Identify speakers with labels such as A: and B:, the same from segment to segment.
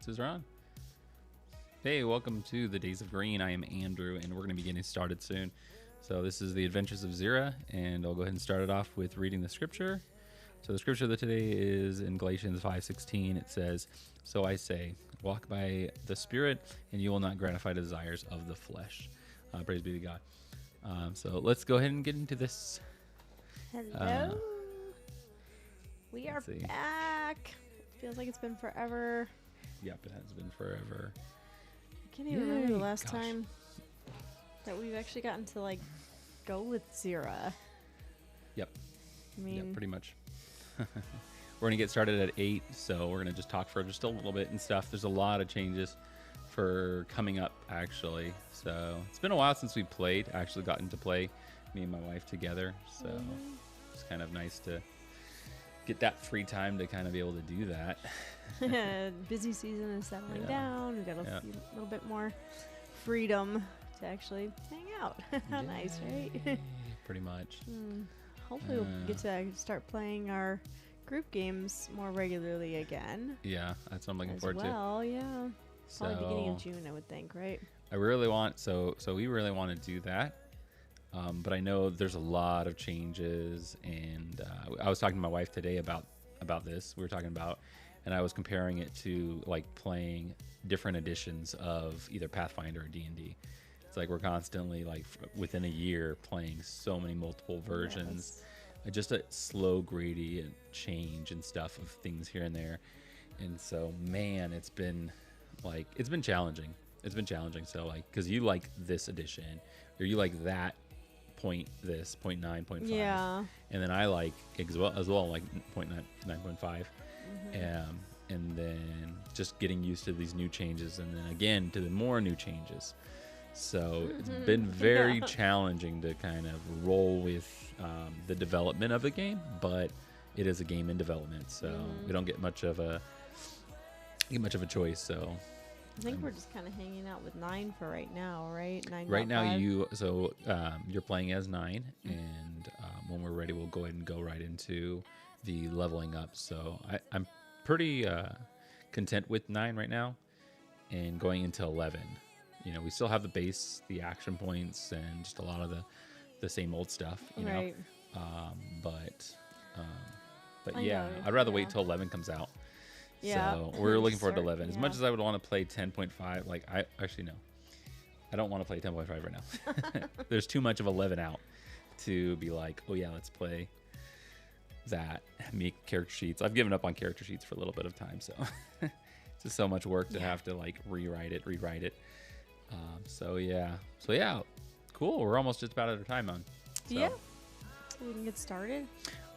A: Lights are on. Hey, welcome to the Days of Green. I am Andrew, and we're going to be getting started soon. So this is the Adventures of Zira, and I'll go ahead and start it off with reading the scripture. So the scripture of today is in Galatians 5:16. It says, "So I say, walk by the Spirit, and you will not gratify the desires of the flesh." Praise be to God. So let's go ahead and get into this.
B: Hello. We are back. It feels like it's been forever.
A: Yep, it has been forever.
B: I can't even remember the last time that we've actually gotten to like go with Zira.
A: Yep.
B: I mean,
A: yep, pretty much. We're going to get started at 8, so we're going to just talk for just a little bit and stuff. There's a lot of changes for coming up, actually. So it's been a while since we played, actually gotten to play, me and my wife together. So it's kind of nice to get that free time to kind of be able to do that.
B: Busy season is settling down. We've got a little bit more freedom to actually hang out. How nice, right?
A: Pretty much.
B: Hopefully we'll get to start playing our group games more regularly again.
A: Yeah, that's what I'm looking forward to.
B: Well, yeah.
A: So,
B: probably beginning of June, I would think, right?
A: I really want, so we really want to do that. But I know there's a lot of changes, and I was talking to my wife today about this. We were talking about, and I was comparing it to like playing different editions of either Pathfinder or D&D. It's like we're constantly like within a year playing so many multiple versions. Just a slow gradient change and stuff of things here and there. And so, man, it's been challenging. It's been challenging. So like, because you like this edition, or you like that point 9, 5.
B: Yeah.
A: And then I like as well like 9.5. And then just getting used to these new changes, and then again to the more new changes. So it's been very challenging to kind of roll with the development of the game, but it is a game in development, so we don't get much of a choice. So
B: I think we're just kind of hanging out with 9 for right now, right? 9.
A: Right now, you're playing as 9, and when we're ready, we'll go ahead and go right into the leveling up. So I'm pretty content with 9 right now, and going into 11. You know, we still have the base, the action points, and just a lot of the same old stuff. You know, but yeah, I'd rather wait till 11 comes out.
B: Yeah.
A: So we're looking forward to 11. As much as I would want to play 10.5, like I don't want to play 10.5 right now. There's too much of 11 out to be like, oh yeah, let's play that. Make character sheets. I've given up on character sheets for a little bit of time, so it's just so much work to have to like rewrite it. So yeah, cool. We're almost just about out of time on. So.
B: Yeah. So we can get started.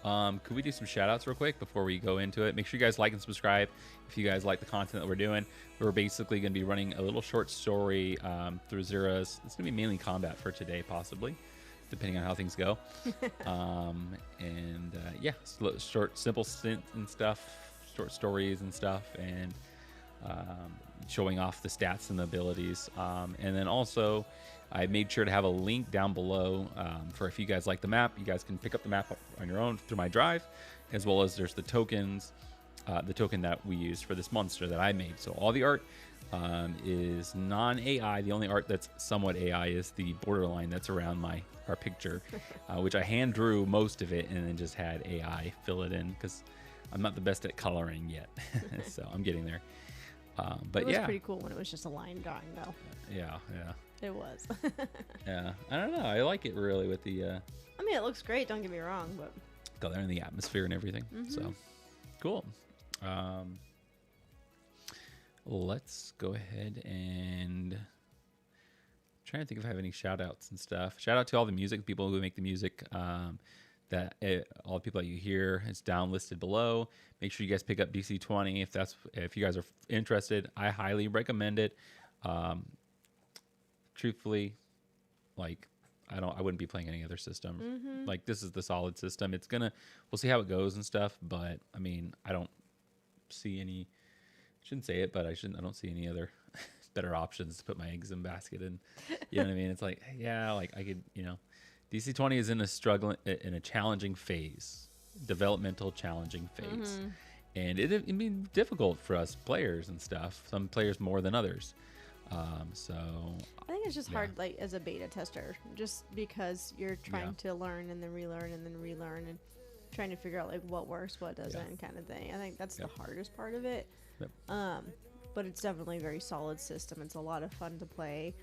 A: Could we do some shout outs real quick before we go into it? Make sure you guys like and subscribe if you guys like the content that we're doing. We're basically going to be running a little short story through Zira's. It's going to be mainly combat for today, possibly, depending on how things go. Short, simple stint and stuff, short stories and stuff, and showing off the stats and the abilities. And then also, I made sure to have a link down below for if you guys like the map. You guys can pick up the map on your own through my drive, as well as there's the tokens, the token that we use for this monster that I made. So all the art is non-AI. The only art that's somewhat AI is the borderline that's around our picture, which I hand drew most of it and then just had AI fill it in because I'm not the best at coloring yet. So I'm getting there. But
B: it was pretty cool when it was just a line drawing, though.
A: Yeah.
B: It was.
A: Yeah, I don't know. I like it really with the.
B: I mean, it looks great. Don't get me wrong, but
A: color and the atmosphere and everything. So cool. Let's go ahead and trying to think if I have any shout outs and stuff. Shout out to all the music people who make the music. All the people that you hear, it's down listed below. Make sure you guys pick up DC20 if you guys are interested. I highly recommend it. Truthfully, like I wouldn't be playing any other system. Like this is the solid system. We'll see how it goes and stuff. But I mean, I don't see any. Shouldn't say it, but I don't see any other better options to put my eggs in basket. And you know what I mean? It's like, yeah, like I could, DC20 is in a challenging phase, developmental challenging phase. and it been difficult for us players and stuff. Some players more than others. So
B: I think it's just hard, like as a beta tester, just because you're trying to learn and then relearn and then relearn and trying to figure out like what works, what doesn't, kind of thing. I think that's the hardest part of it.
A: Yep.
B: But it's definitely a very solid system. It's a lot of fun to play.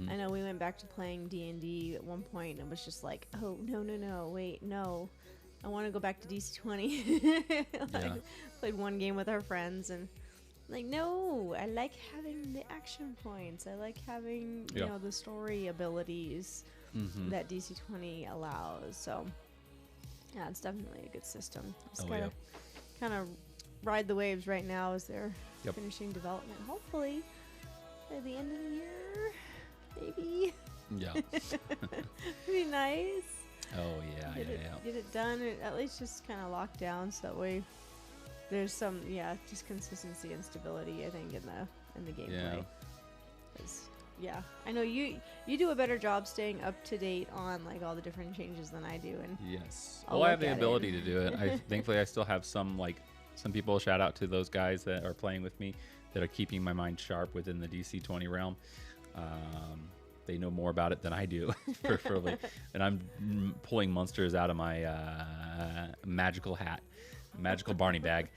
B: I know we went back to playing D&D at one point and it was just like, oh no, wait, no, I want to go back to DC20. Played one game with our friends and like, no, I like having the action points. I like having you know, the story abilities that DC20 allows. So yeah, it's definitely a good system. Just kind of ride the waves right now as they're finishing development. Hopefully by the end of the year, maybe. Yeah. It'd be nice.
A: Oh yeah,
B: Get it done. At least just kind of locked down so that way there's some just consistency and stability. I think in the gameplay. Yeah, I know you do a better job staying up to date on like all the different changes than I do. And
A: yes, well, I have the ability to do it. Thankfully, I still have some people. Shout out to those guys that are playing with me that are keeping my mind sharp within the DC20 realm. They know more about it than I do, preferably, and I'm pulling monsters out of my magical hat, magical Barney bag.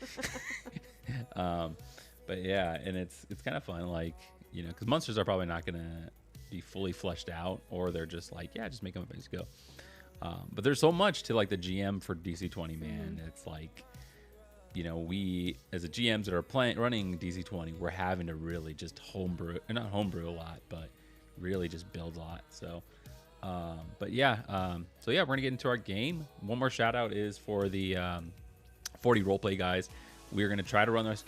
A: But yeah, and it's kind of fun, like, you know, because monsters are probably not gonna be fully fleshed out, or they're just like, just make them up as you go. But there's so much to like the GM for DC20, man. It's like, you know, we as a GMs that are running DC20, we're having to really just not homebrew a lot, but really just build a lot. So we're gonna get into our game. One more shout out is for the 40 roleplay guys. We're gonna try to run this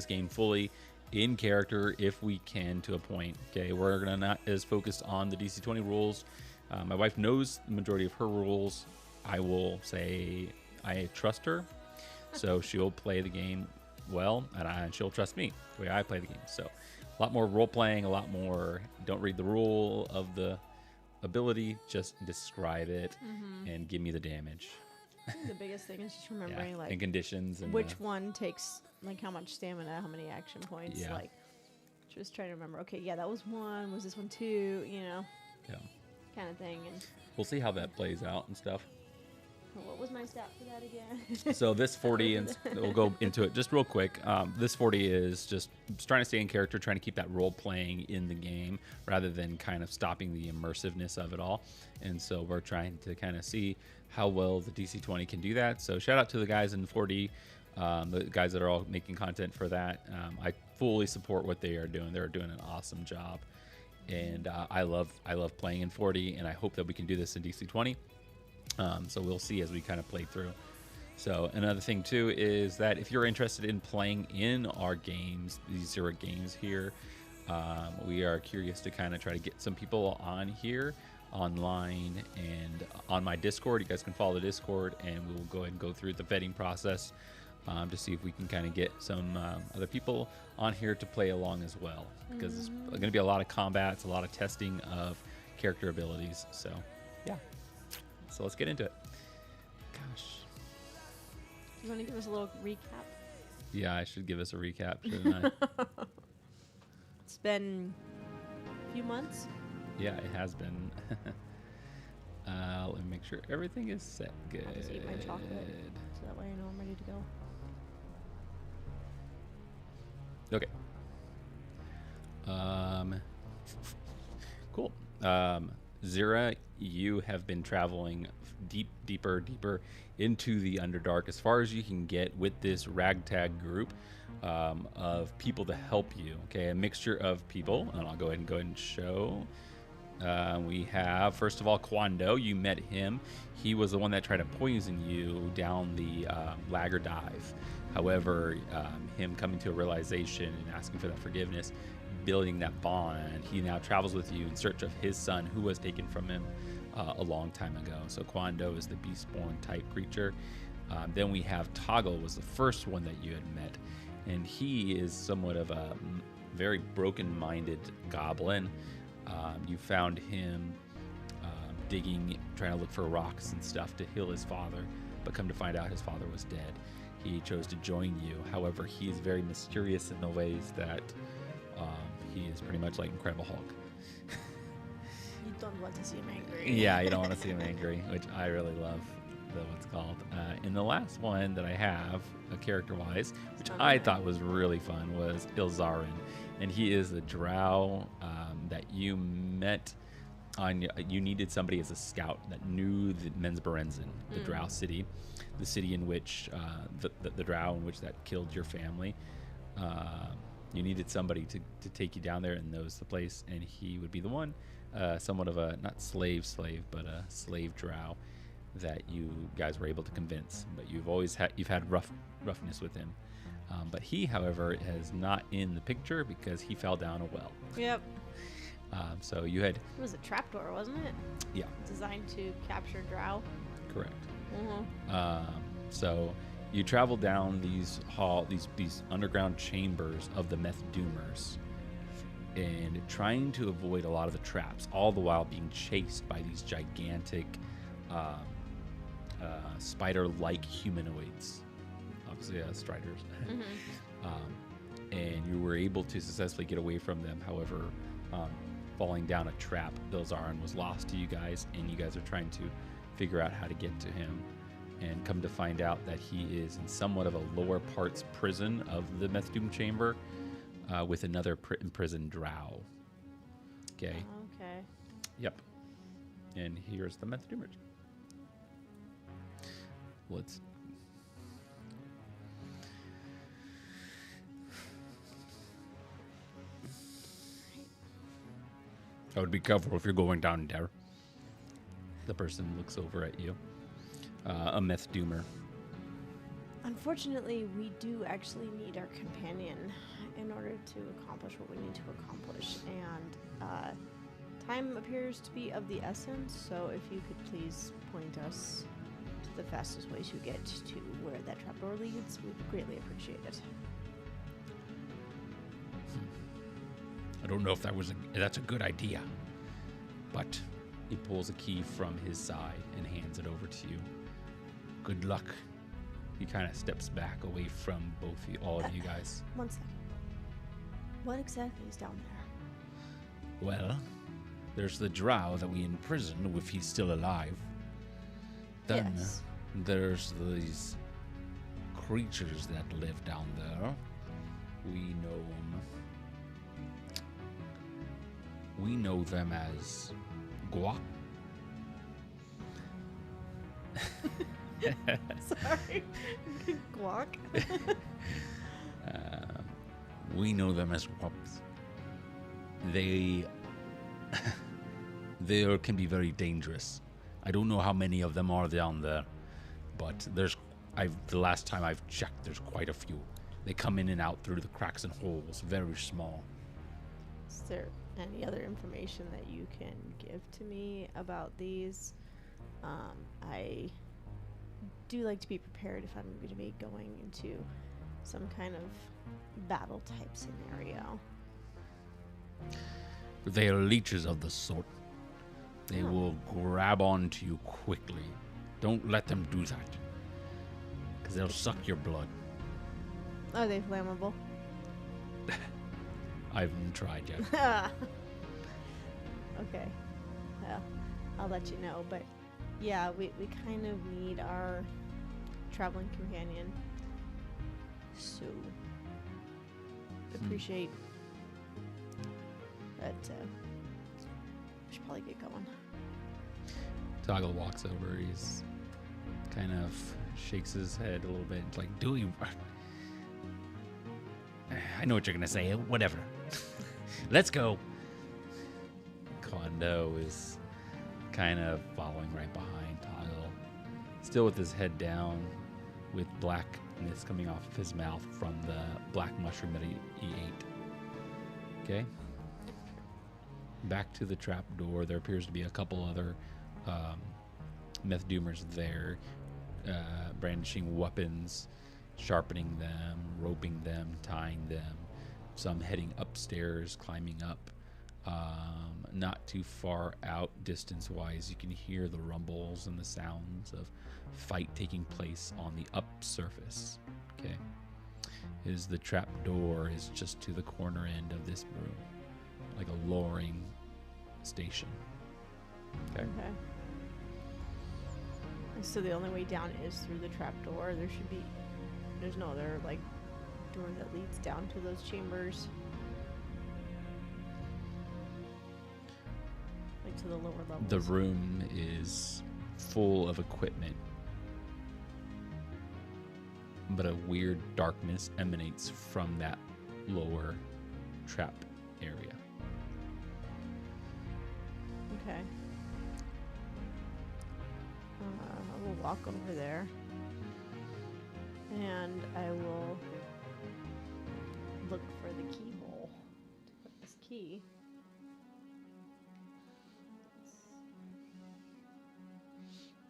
A: game fully in character if we can, to a point. Okay, we're gonna not as focused on the DC20 rules. My wife knows the majority of her rules. I will say I trust her, so she'll play the game well, and she'll trust me the way I play the game. So a lot more role playing, a lot more don't read the rule of the ability, just describe it and give me the damage.
B: I think the biggest thing is just remembering like
A: and conditions and
B: which one takes like how much stamina, how many action points, like just trying to remember, okay, that was one, was this one two, you know, kind of thing. And
A: we'll see how that plays out and stuff.
B: What was my stat for that again?
A: So this 40, and we'll go into it just real quick. This 40 is just trying to stay in character, trying to keep that role playing in the game rather than kind of stopping the immersiveness of it all. And so we're trying to kind of see how well the DC20 can do that. So shout out to the guys in 40, the guys that are all making content for that. I fully support what they are doing. They're doing an awesome job. And I love playing in 40, and I hope that we can do this in DC20. So we'll see as we kind of play through. So another thing too is that if you're interested in playing in our games, these Zira games here, we are curious to kind of try to get some people on here online and on my Discord. You guys can follow the Discord, and we'll go ahead and go through the vetting process to see if we can kind of get some other people on here to play along as well, because it's going to be a lot of combats, a lot of testing of character abilities. So yeah. So let's get into it. Gosh.
B: You want to give us a little recap?
A: Yeah, I should give us a recap, shouldn't I?
B: It's been a few months.
A: Yeah, it has been. Let me make sure everything is set. Good.
B: I'll just eat my chocolate, so that way I know I'm ready to
A: go. Okay. Cool. Zira, you have been traveling deeper into the Underdark as far as you can get with this ragtag group of people to help you. Okay, a mixture of people, and I'll go ahead and show. We have, first of all, Qwando. You met him. He was the one that tried to poison you down the Lager Dive. However, him coming to a realization and asking for that forgiveness, building that bond, he now travels with you in search of his son, who was taken from him a long time ago. So Qwando is the Beastborn type creature. Then we have Toggle, was the first one that you had met, and he is somewhat of a very broken-minded goblin. You found him digging, trying to look for rocks and stuff to heal his father. but come to find out his father was dead. He chose to join you. However, he is very mysterious in the ways that he is pretty much like Incredible Hulk.
B: You don't want to see him angry.
A: Yeah, you don't want to see him angry, which I really love. What's called. And the last one that I have, character-wise, which I thought was really fun, was Ilzarin, and he is the Drow that you met on. You needed somebody as a scout that knew the Menzberenzen, the Drow city, the city in which the Drow in which that killed your family. You needed somebody to take you down there and knows the place, and he would be the one, somewhat of a not slave, but a slave Drow that you guys were able to convince. But you've had roughness with him. But he, however, is not in the picture because he fell down a well.
B: Yep.
A: So you had.
B: It was a trapdoor, wasn't it?
A: Yeah.
B: Designed to capture Drow.
A: Correct.
B: Mm-hmm.
A: So you travel down these underground chambers of the Methdoomers, and trying to avoid a lot of the traps, all the while being chased by these gigantic spider-like humanoids, obviously striders. And you were able to successfully get away from them. However, falling down a trap, Ilzarin was lost to you guys, and you guys are trying to figure out how to get to him, and come to find out that he is in somewhat of a lower parts prison of the Methdoom chamber with another imprisoned Drow. Okay.
B: Okay.
A: Yep. And here's the Methdoomers. Let's. I would be careful if you're going down there. The person looks over at you. A Methdoomer.
B: Unfortunately, we do actually need our companion in order to accomplish what we need to accomplish, and time appears to be of the essence, so if you could please point us to the fastest way to get to where that trapdoor leads, we'd greatly appreciate it.
A: I don't know if that's a good idea, but he pulls a key from his side and hands it over to you. Good luck. He kind of steps back away from all of you guys.
B: One second. What exactly is down there?
A: Well, there's the Drow that we imprisoned, if he's still alive. Then
B: Yes.
A: there's these creatures that live down there. We know them as Guak.
B: Sorry. Guac.
A: We know them as Guaps. They can be very dangerous. I don't know how many of them are down there, but the last time I've checked, there's quite a few. They come in and out through the cracks and holes, very small.
B: Is there any other information that you can give to me about these? I do like to be prepared if I'm going to be going into some kind of battle type scenario.
A: They are leeches of the sort. They will grab onto you quickly. Don't let them do that, because they'll suck your blood.
B: Are they flammable?
A: I haven't tried yet.
B: Okay. Well, I'll let you know. But yeah, we kind of need our traveling companion. So appreciate that. We should probably get going.
A: Toggle walks over. He's kind of shakes his head a little bit. It's like, do you? I know what you're gonna say. Whatever. Let's go. Qwando is kind of following right behind Toggle, still with his head down, with blackness coming off of his mouth from the black mushroom that he ate. Okay. Back to the trap door. There appears to be a couple other Methdoomers there, brandishing weapons, sharpening them, roping them, tying them. Some heading upstairs, climbing up. Not too far out distance-wise, you can hear the rumbles and the sounds of fight taking place on the up surface. Okay, the trap door is just to the corner end of this room, like a lowering station. Okay.
B: So the only way down is through the trap door. There's no other like door that leads down to those chambers. To the lower levels.
A: The room is full of equipment, but a weird darkness emanates from that lower trap area.
B: Okay. I will walk over there, and I will look for the keyhole to put this key.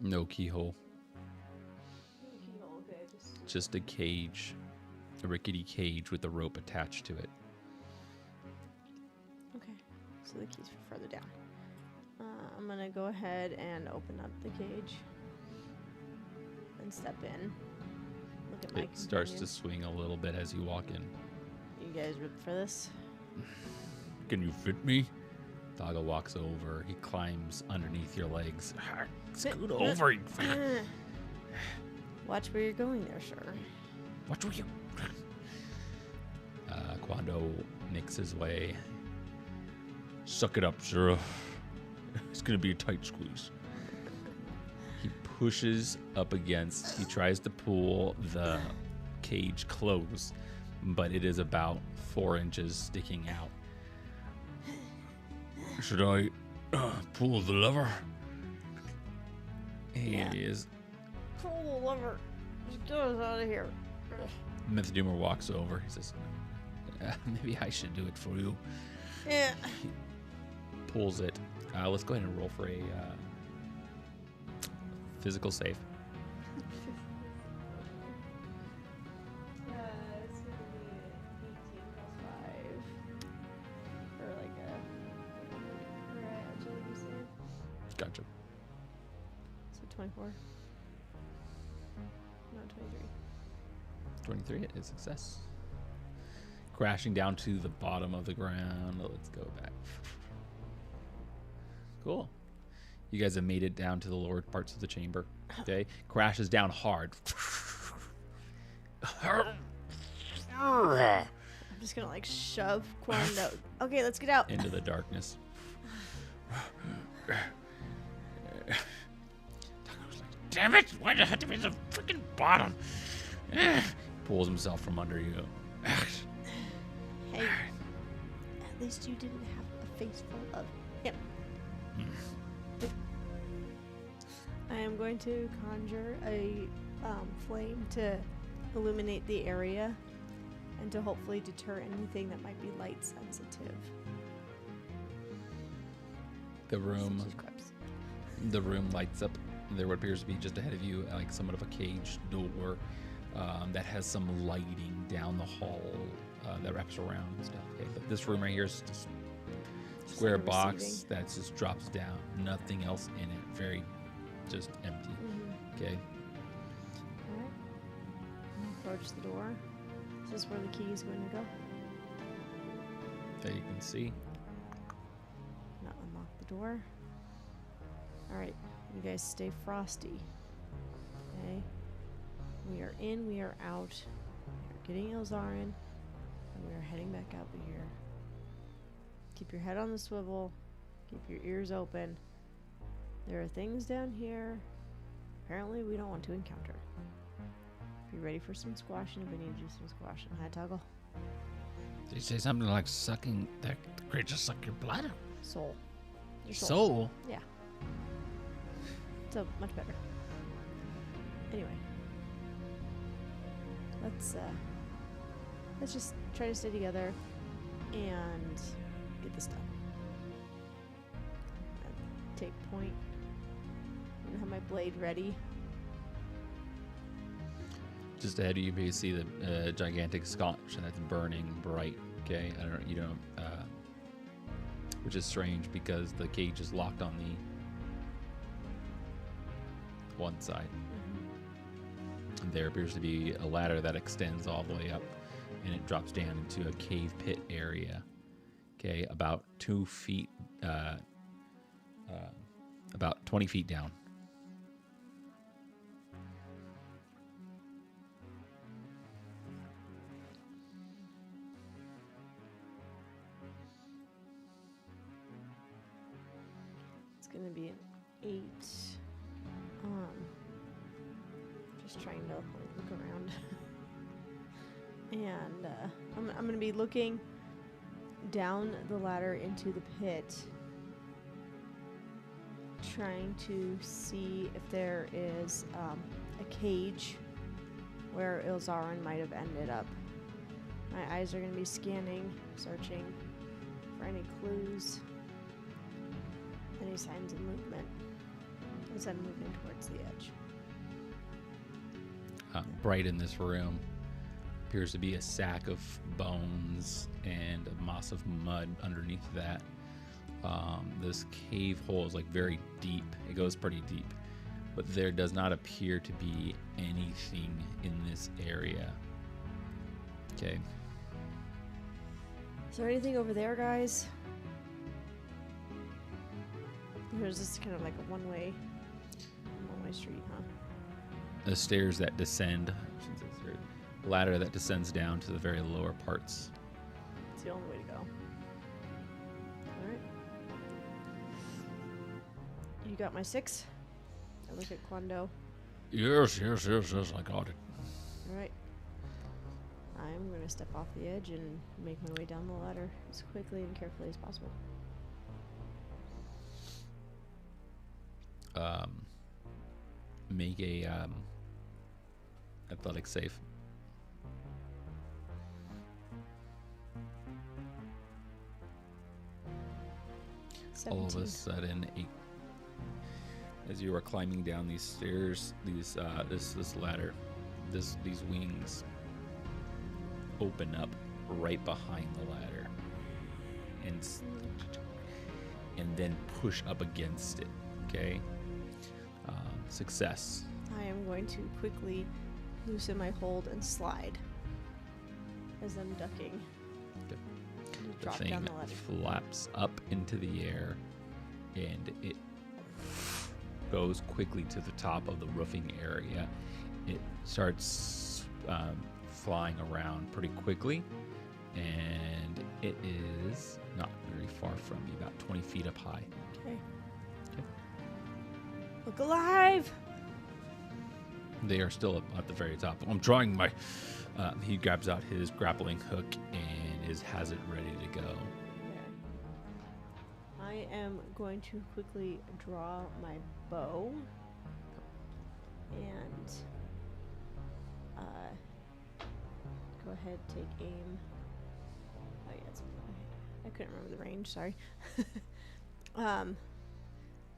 A: No keyhole.
B: Okay,
A: just a cage, a rickety cage with a rope attached to it.
B: Okay, so the key's for further down. I'm gonna go ahead and open up the cage and step in. Look at my
A: It starts to swing a little bit as you walk in.
B: You guys ripped for this?
A: Can you fit me? Daga walks over. He climbs underneath your legs. Scoot over.
B: Watch where you're going there, sir.
A: Watch where you... Qwando nicks his way. Suck it up, Zira. It's going to be a tight squeeze. He pushes up against... He tries to pull the cage close, but it is about 4 inches sticking out. Should I pull the lever? He is.
B: Pull the lever. Just get us out of here.
A: Methdoomer walks over. He says, maybe I should do it for you.
B: Yeah.
A: He pulls it. Let's go ahead and roll for a physical save.
B: It's going to be 18 plus 5. For like a agility save.
A: Gotcha.
B: So 24. No, 23.
A: 23 is success. Crashing down to the bottom of the ground. Let's go back. Cool. You guys have made it down to the lower parts of the chamber. Okay. Crashes down hard.
B: I'm just gonna like shove Qwando. Okay, let's get out.
A: Into the darkness. Damn it! Why did it have to be the freaking bottom? Pulls himself from under you.
B: Hey, at least you didn't have a face full of him. I am going to conjure a flame to illuminate the area and to hopefully deter anything that might be light sensitive.
A: The room lights up. There what appears to be just ahead of you, like somewhat of a cage door that has some lighting down the hall that wraps around and stuff. Okay, but this room right here is just a square box that just drops down. Nothing else in it. Very just empty. Okay.
B: All right. Approach the door. Is this where the key is going to go?
A: That you can see.
B: Now unlock the door. All right. You guys stay frosty. Okay. We are in. We are out. We're getting Ilzarin, and we are heading back out here. Keep your head on the swivel. Keep your ears open. There are things down here. Apparently, we don't want to encounter. Be ready for some squashing if we need to do some squashing. Hi, Toggle.
A: Did you say something like sucking that creature suck your blood?
B: Soul. Your
A: Soul?
B: Yeah. So much better. Anyway, let's just try to stay together and get this done. Take point. I'm gonna have my blade ready.
A: Just ahead of you, you see the gigantic scotch that's burning bright. Okay, I don't know. You don't. which is strange because the cage is locked on the one side. And there appears to be a ladder that extends all the way up, and it drops down into a cave pit area. Okay, about 2 feet, about 20 feet down.
B: It's gonna be an 8. Just trying to look around. And I'm gonna be looking down the ladder into the pit, trying to see if there is a cage where Ilzarin might have ended up. My eyes are going to be scanning, searching for any clues, any signs of movement as I'm moving towards the edge.
A: Bright in this room appears to be a sack of bones and a moss of mud underneath that. This cave hole is like very deep. It goes pretty deep, but there does not appear to be anything in this area. Okay.
B: Is there anything over there, guys? There's just kind of like a one-way street, huh?
A: The stairs that descend, ladder that descends down to the very lower parts.
B: It's the only way to go. Alright. You got my 6? I look at Qwando.
A: Yes, I got it.
B: Alright. I'm going to step off the edge and make my way down the ladder as quickly and carefully as possible.
A: Make a athletic save. All of a sudden, as you are climbing down these stairs, this ladder, these wings open up right behind the ladder, and then push up against it. Okay. Success.
B: I am going to quickly loosen my hold and slide as I'm ducking.
A: Okay. The
B: Drop
A: thing
B: down the ladder.
A: flaps up into the air, and it goes quickly to the top of the roofing area. It starts flying around pretty quickly, and it is not very far from you, about 20 feet up high.
B: Okay. Look alive!
A: They are still up at the very top. I'm drawing my... he grabs out his grappling hook and has it ready to go.
B: Okay. I am going to quickly draw my bow and go ahead, take aim. Oh yeah, I couldn't remember the range, sorry.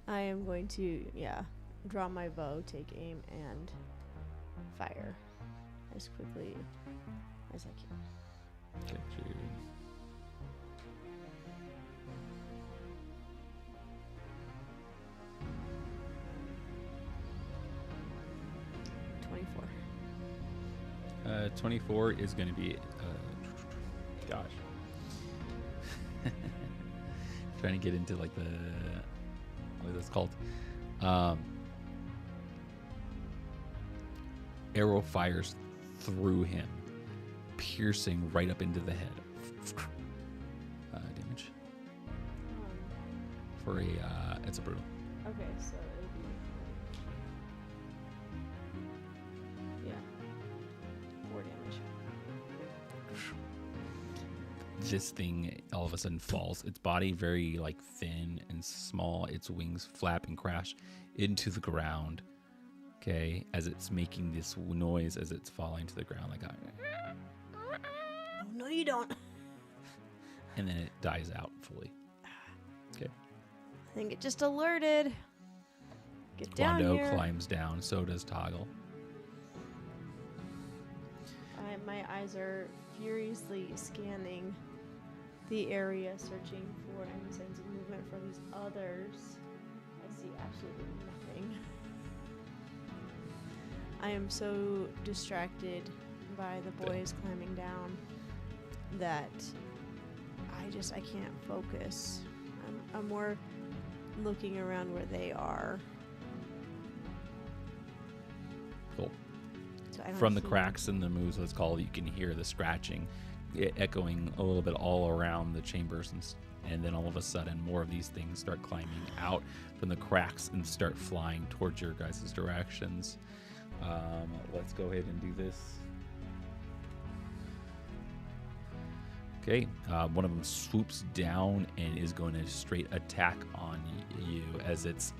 B: I am going to, draw my bow, take aim, and fire as quickly as I can.
A: Get you.
B: $24.
A: 24 is going to be, gosh. Trying to get into like the, what is this called? Arrow fires through him, piercing right up into the head. Damage. For a, it's a brutal.
B: Okay, so it'll be, 4 damage.
A: This thing all of a sudden falls. Its body very like thin and small. Its wings flap and crash into the ground. Okay, as it's making this noise as it's falling to the ground, like
B: Oh, no, you don't.
A: and then it dies out fully. Okay.
B: I think it just alerted. Get down
A: Qwando
B: here.
A: climbs down. So does Toggle.
B: My eyes are furiously scanning the area, searching for any signs of movement from these others. I see absolutely nothing. I am so distracted by the boys climbing down that I can't focus. I'm more looking around where they are.
A: Cool.
B: So I don't
A: From the
B: hear-
A: cracks in the moves, let's call it, you can hear the scratching echoing a little bit all around the chambers, and then all of a sudden more of these things start climbing out from the cracks and start flying towards your guys' directions. Let's go ahead and do this. Okay, one of them swoops down and is going to straight attack on you as its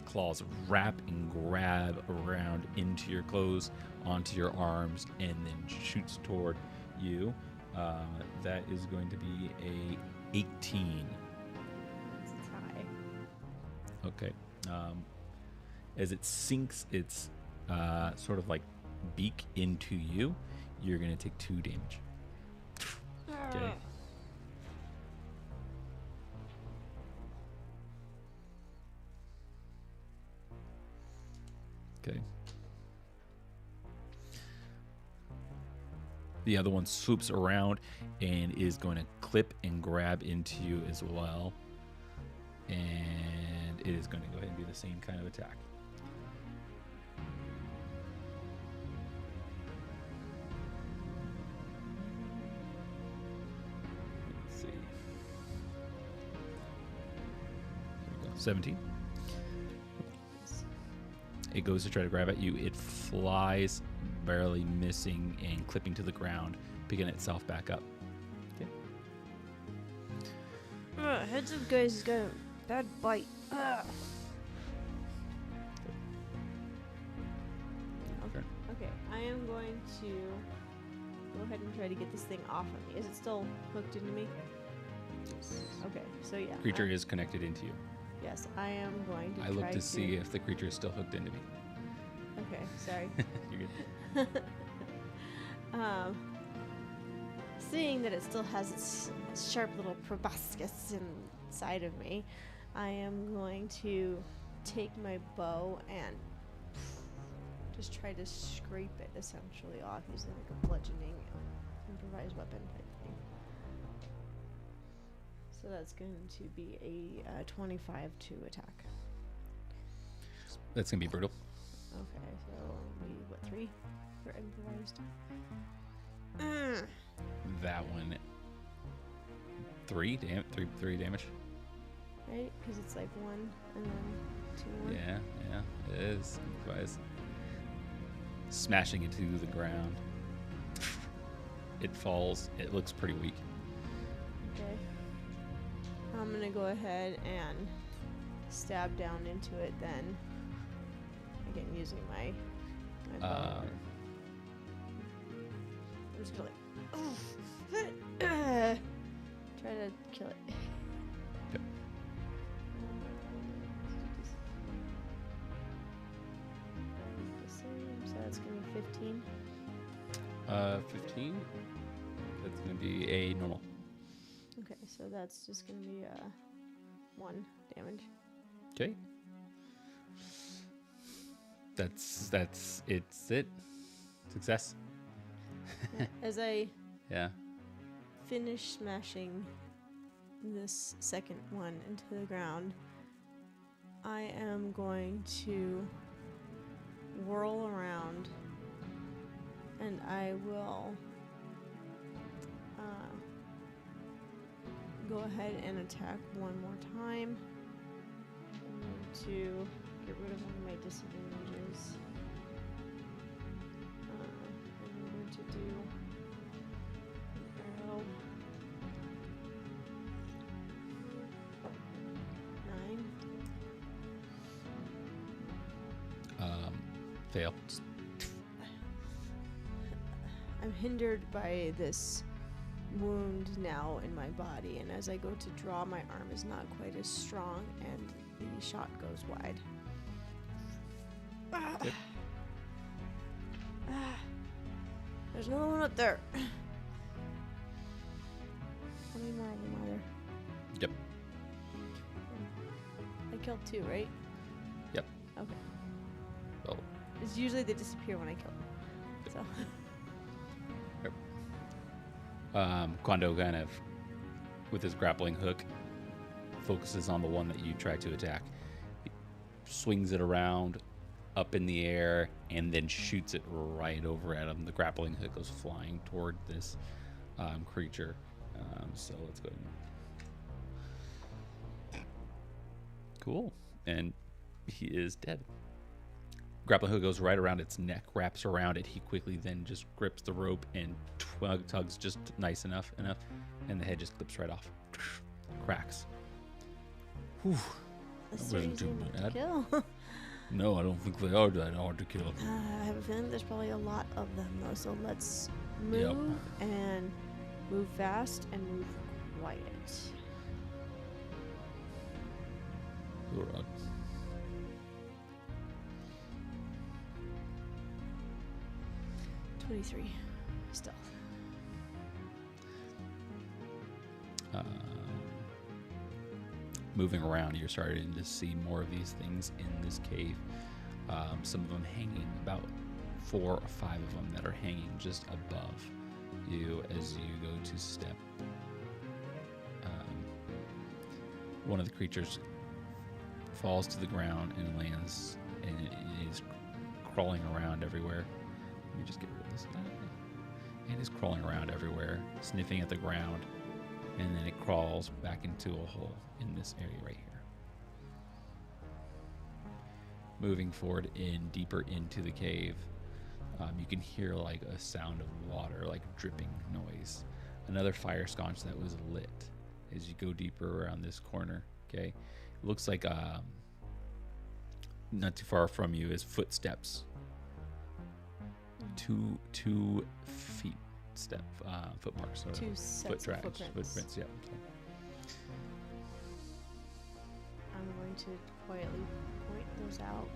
A: claws wrap and grab around into your clothes, onto your arms, and then shoots toward you. That is going to be a 18.
B: It's high.
A: Okay. As it sinks its sort of like beak into you, you're going to take 2 damage. Okay. Okay. The other one swoops around and is going to clip and grab into you as well. And it is going to go ahead and do the same kind of attack. Let's see. There we go. 17. It goes to try to grab at you. It flies, barely missing and clipping to the ground, picking itself back up. Okay.
B: Heads up, guys. He's got a bad bite. Okay, I am going to go ahead and try to get this thing off of me. Is it still hooked into me? Okay, so yeah.
A: Creature is connected into you.
B: Yes, I am going to
A: I look to see if the creature is still hooked into me.
B: Okay, sorry.
A: You're good.
B: Seeing that it still has its sharp little proboscis inside of me, I am going to take my bow and just try to scrape it essentially off using like a bludgeoning improvised weapon type thing. So that's going to be a 25 to attack.
A: That's going to be brutal.
B: Okay, so we, what, 3 for improvised?
A: That one, 3 damage.
B: Right? Because it's like 1 and then 2 more.
A: Yeah, it is. Improvised. Smashing it to the ground. It falls. It looks pretty weak.
B: Okay. I'm gonna go ahead and stab down into it then. Again, using my bow. I'm just gonna like try to kill it.
A: Yep.
B: So that's gonna be 15.
A: 15. That's going to be a normal.
B: Okay, so that's just gonna be 1 damage.
A: Okay. That's it. Success.
B: As I
A: Yeah.
B: finish smashing this second one into the ground, I am going to whirl around and I will go ahead and attack one more time. I'm going to get rid of one of my disadvantages. I'm going to do an arrow. 9.
A: Fail.
B: I'm hindered by this wound now in my body, and as I go to draw, my arm is not quite as strong, and the shot goes wide.
A: Yep.
B: There's another one up there. killed too, right?
A: Yep.
B: Okay.
A: Well,
B: It's usually they disappear when I kill them. So.
A: Qwando kind of, with his grappling hook, focuses on the one that you try to attack. He swings it around, up in the air, and then shoots it right over at him. The grappling hook goes flying toward this creature. So let's go ahead and... Cool. And he is dead. Grappling hook goes right around its neck, wraps around it. He quickly then just grips the rope and tugs just nice enough, and the head just clips right off. Cracks. Whew.
B: That's
A: That wasn't
B: easy
A: too
B: enough to
A: bad.
B: kill.
A: No, I don't think they are that hard to kill.
B: I have a feeling there's probably a lot of them though, so let's move and move fast and move quiet.
A: All right.
B: $23 stealth.
A: Moving around, you're starting to see more of these things in this cave. Some of them hanging, about 4 or 5 of them that are hanging just above you as you go to step. One of the creatures falls to the ground and lands, and it is crawling around everywhere. Let me just get rid of this guy. It is crawling around everywhere, sniffing at the ground, and then it crawls back into a hole in this area right here. Moving forward deeper into the cave, you can hear like a sound of water, like dripping noise. Another fire sconce that was lit as you go deeper around this corner. Okay, it looks like not too far from you is footsteps. 2 feet step footmarks. So
B: 2 sets
A: foot
B: of
A: drags,
B: footprints.
A: Yeah.
B: I'm going to quietly point those out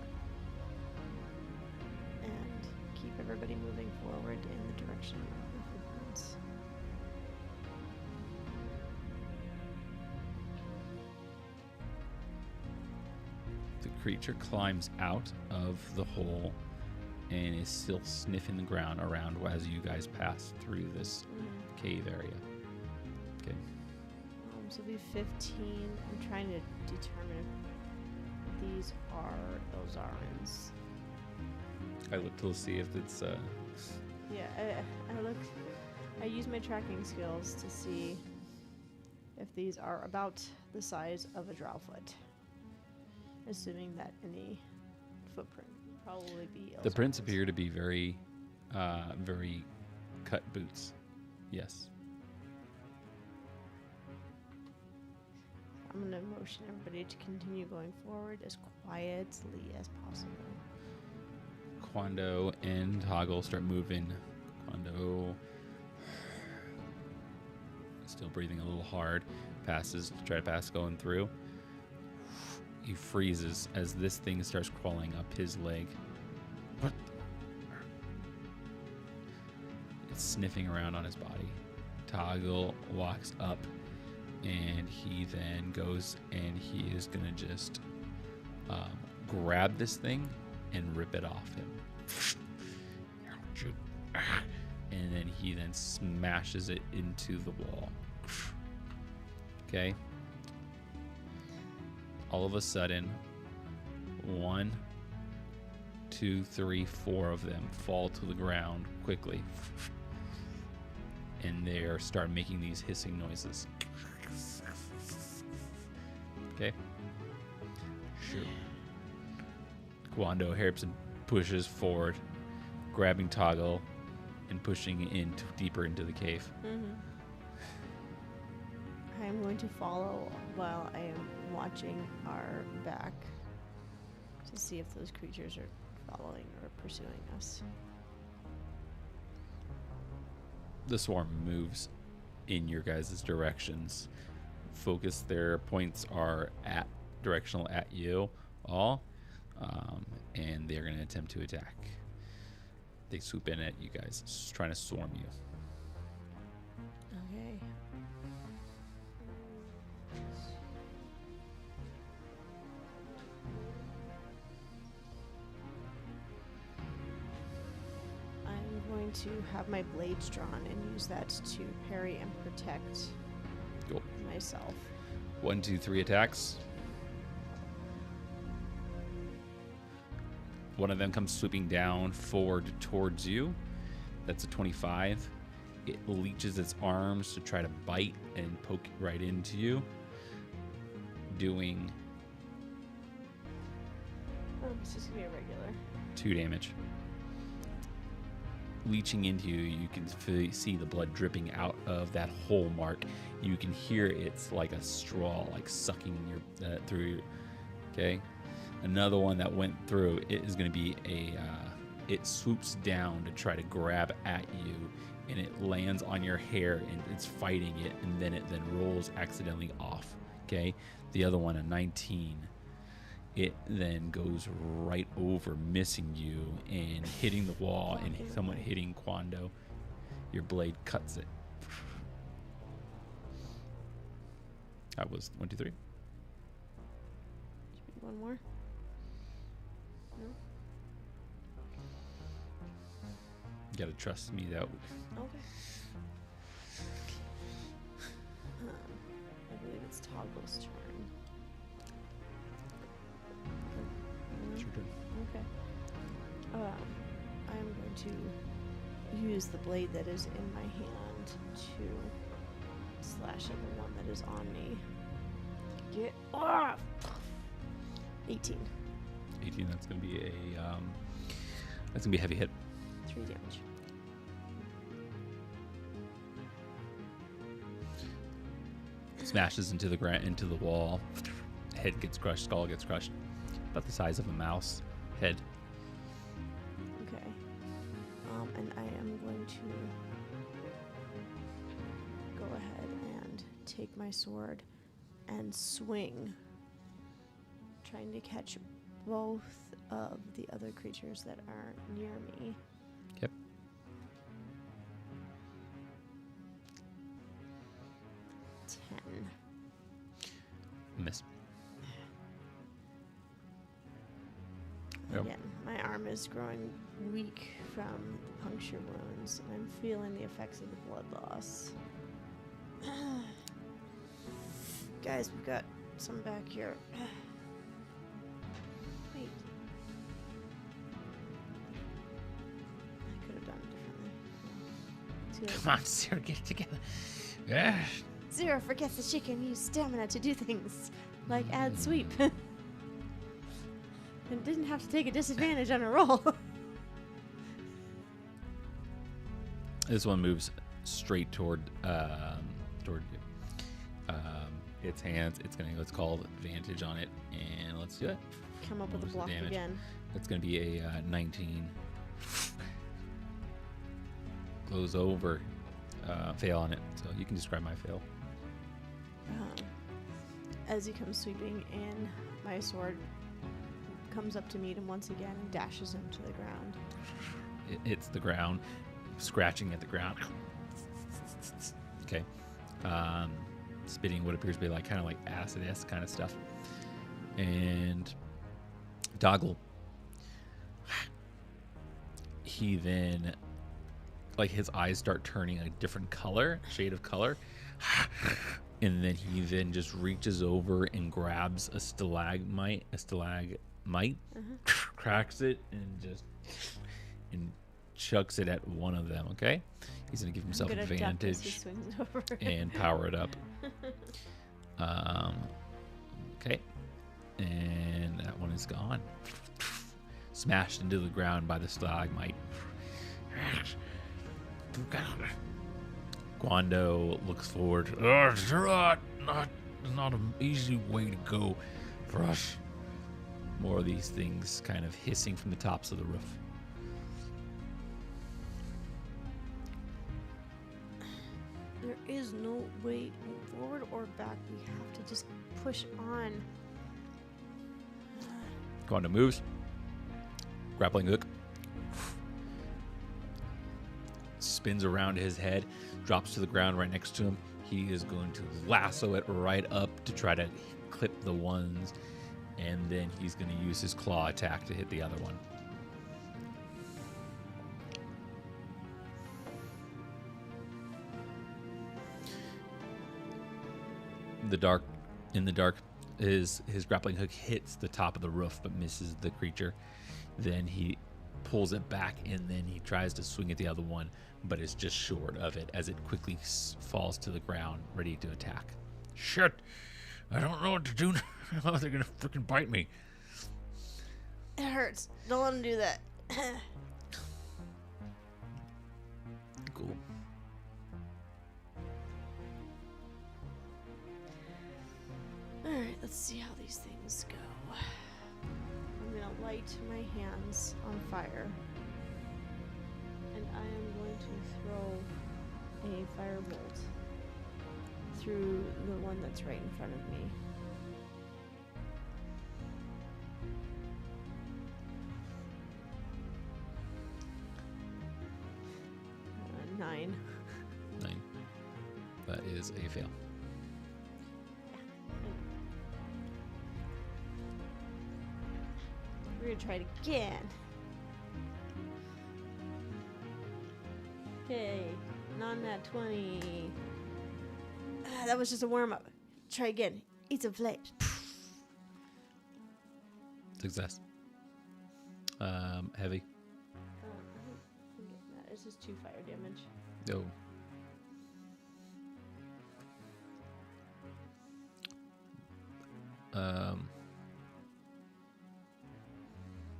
B: and keep everybody moving forward in the direction of the footprints.
A: The creature climbs out of the hole and is still sniffing the ground around as you guys pass through this cave area. Okay.
B: So it'll be 15. I'm trying to determine if these are Ilzarins.
A: I look to see if it's
B: Yeah, I use my tracking skills to see if these are about the size of a drow foot. Assuming that any footprint would probably be
A: the prints
B: Ilzarins.
A: appear to be very very cut boots. Yes.
B: I'm going to motion everybody to continue going forward as quietly as possible.
A: Qwando and Toggle start moving. Qwando still breathing a little hard. Try to pass going through. He freezes as this thing starts crawling up his leg. What? It's sniffing around on his body. Toggle walks up, and he then goes and he is going to just grab this thing and rip it off him. And then he then smashes it into the wall. Okay? All of a sudden, 1, 2, 3, 4 of them fall to the ground quickly. And they start making these hissing noises. Okay? Sure. Qwando helps and pushes forward, grabbing Toggle and pushing deeper into the cave.
B: I'm going to follow while I am watching our back to see if those creatures are following or pursuing us.
A: The swarm moves in your guys' directions. Focus, their points are directional at you all, and they're going to attempt to attack. They swoop in at you guys, trying to swarm you.
B: Okay. going to have my blades drawn and use that to parry and protect
A: Cool.
B: myself.
A: 1, 2, 3 attacks. One of them comes swooping down forward towards you. That's a 25. It leeches its arms to try to bite and poke right into you, doing
B: It's just gonna be a regular.
A: 2 damage. Leeching into you, you can see the blood dripping out of that hole mark. You can hear it's like a straw, like sucking your through your. Okay, another one that went through. It is going to be a. It swoops down to try to grab at you, and it lands on your hair, and it's fighting it, and then it rolls accidentally off. Okay, the other one, a 19. It then goes right over, missing you and hitting the wall and somewhat hitting Qwando. Your blade cuts it. That was 1, 2, 3.
B: One more. No.
A: You gotta trust me that.
B: Okay. I believe it's Toggle's turn.
A: It's your turn.
B: Okay. I'm going to use the blade that is in my hand to slash at the one that is on me. Get off! 18.
A: 18. That's gonna be a heavy hit.
B: 3 damage.
A: Smashes into the into the wall. Head gets crushed. Skull gets crushed. About the size of a mouse head.
B: Okay. And I am going to go ahead and take my sword and swing, trying to catch both of the other creatures that are near me.
A: Yep. Miss. Yep.
B: Again, my arm is growing weak from the puncture wounds, and I'm feeling the effects of the blood loss. Guys, we've got some back here. Wait. I could have done it differently.
A: Come on, Zira, get it together. Yeah.
B: Zira forgets that she can use stamina to do things, like add sweep. And didn't have to take a disadvantage on a roll.
A: This one moves straight toward its hands. It's gonna go. It's called advantage on it, and let's do it.
B: Come up with a block again.
A: It's gonna be a 19. Goes over. Fail on it. So you can describe my fail.
B: As he comes sweeping in, my sword comes up to meet him once again and dashes him to the ground.
A: It hits the ground, scratching at the ground. Okay. Spitting what appears to be like kind of like acid-esque kind of stuff. And Doggle. He then, like, his eyes start turning a different color, shade of color. And then he then just reaches over and grabs a stalagmite, cracks it, and chucks it at one of them. Okay, he's gonna give himself advantage and power it up. Okay, and that one is gone. Smashed into the ground by the stalagmite. Qwando looks forward. It's not an easy way to go for us. More of these things kind of hissing from the tops of the roof.
B: There is no way forward or back. We have to just push on.
A: Qwando moves. Grappling hook. Spins around his head. Drops to the ground right next to him. He is going to lasso it right up to try to clip the ones. And then he's going to use his claw attack to hit the other one. the dark, in the dark, his grappling hook hits the top of the roof but misses the creature. Then he pulls it back, and then he tries to swing at the other one, but it's just short of it as it quickly falls to the ground, ready to attack.
C: Shit! I don't know what to do now. They're gonna freaking bite me.
B: It hurts. Don't let him do that.
A: Cool.
B: Alright, let's see how these things go. I'm gonna light my hands on fire. And I am going to throw a firebolt through the one that's right in front of me. Nine.
A: 9. That is a fail.
B: We're gonna try it again. Okay, non-nat 20. That was just a warm-up. Try again. Eat some flesh.
A: Success. Heavy.
B: I don't think it matters. It's just 2 fire damage.
A: No.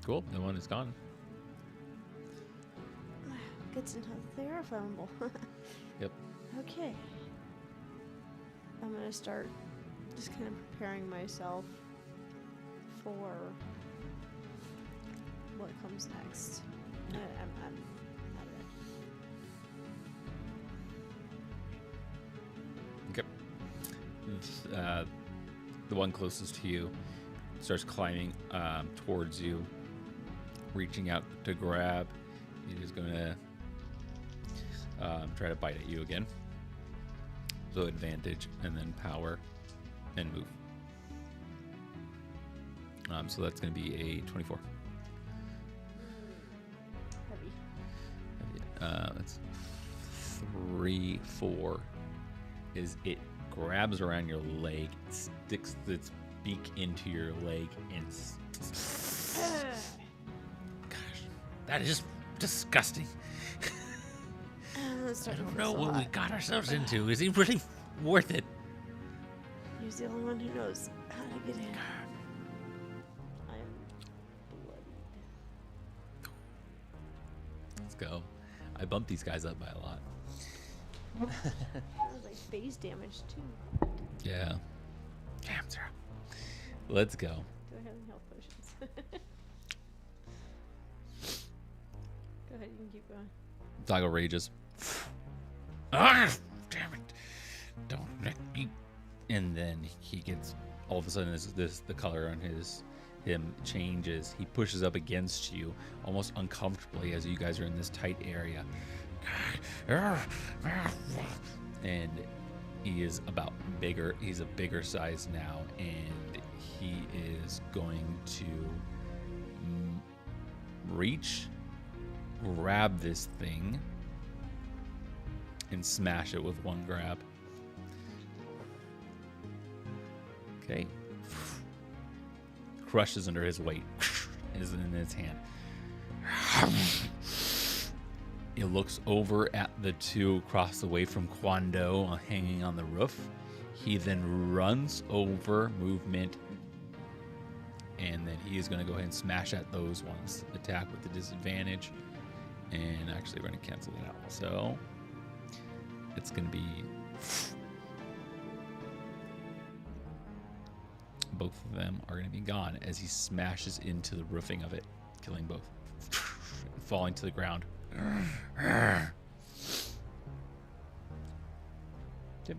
A: Cool. The one is gone.
B: Good to know that they are flammable.
A: Yep.
B: Okay. I'm gonna start just kind of preparing myself for what comes next. I'm out of it.
A: Okay. The one closest to you starts climbing towards you, reaching out to grab. It is going to try to bite at you again. So advantage, and then power, and move. So that's going to be a 24.
B: Heavy.
A: That's 3, 4. Is it grabs around your leg, sticks its beak into your leg, and
C: Gosh, that is disgusting. I don't know what we got ourselves into. Is he really worth it?
B: He's the only one who knows how to get in. I am bloodied.
A: Let's go. I bumped these guys up by a lot.
B: That was like base damage too.
A: Yeah.
C: Damn, Zira.
A: Let's go.
B: Do I have any health potions? Go ahead, you can keep going.
A: Doggo rages.
C: Ah, damn it. Don't let me.
A: And then he gets, all of a sudden, the color on him changes. He pushes up against you almost uncomfortably as you guys are in this tight area. And he is about bigger. He's a bigger size now, and he is going to reach, grab this thing, and smash it with one grab. Okay. Crushes under his weight. Is in his hand. He looks over at the two across the way from Qwando hanging on the roof. He then runs over, movement, and then he is going to go ahead and smash at those ones. Attack with the disadvantage, and actually we're going to cancel it out. So it's going to be both of them are going to be gone as he smashes into the roofing of it, killing both, falling to the ground. Yep.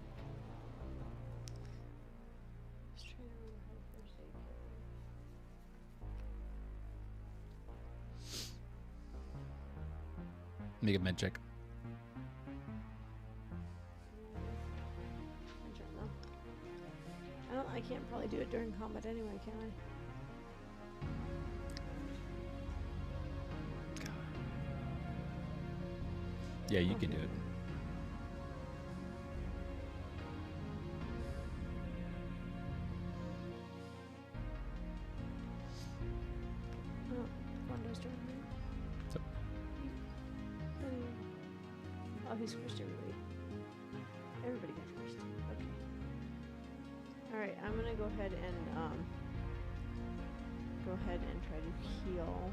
A: Make a med check.
B: I can't probably do it during combat anyway, can I?
A: Yeah, you can do it.
B: Oh, he squished everybody. Everybody got squished. Okay. Alright, I'm gonna go ahead and try to heal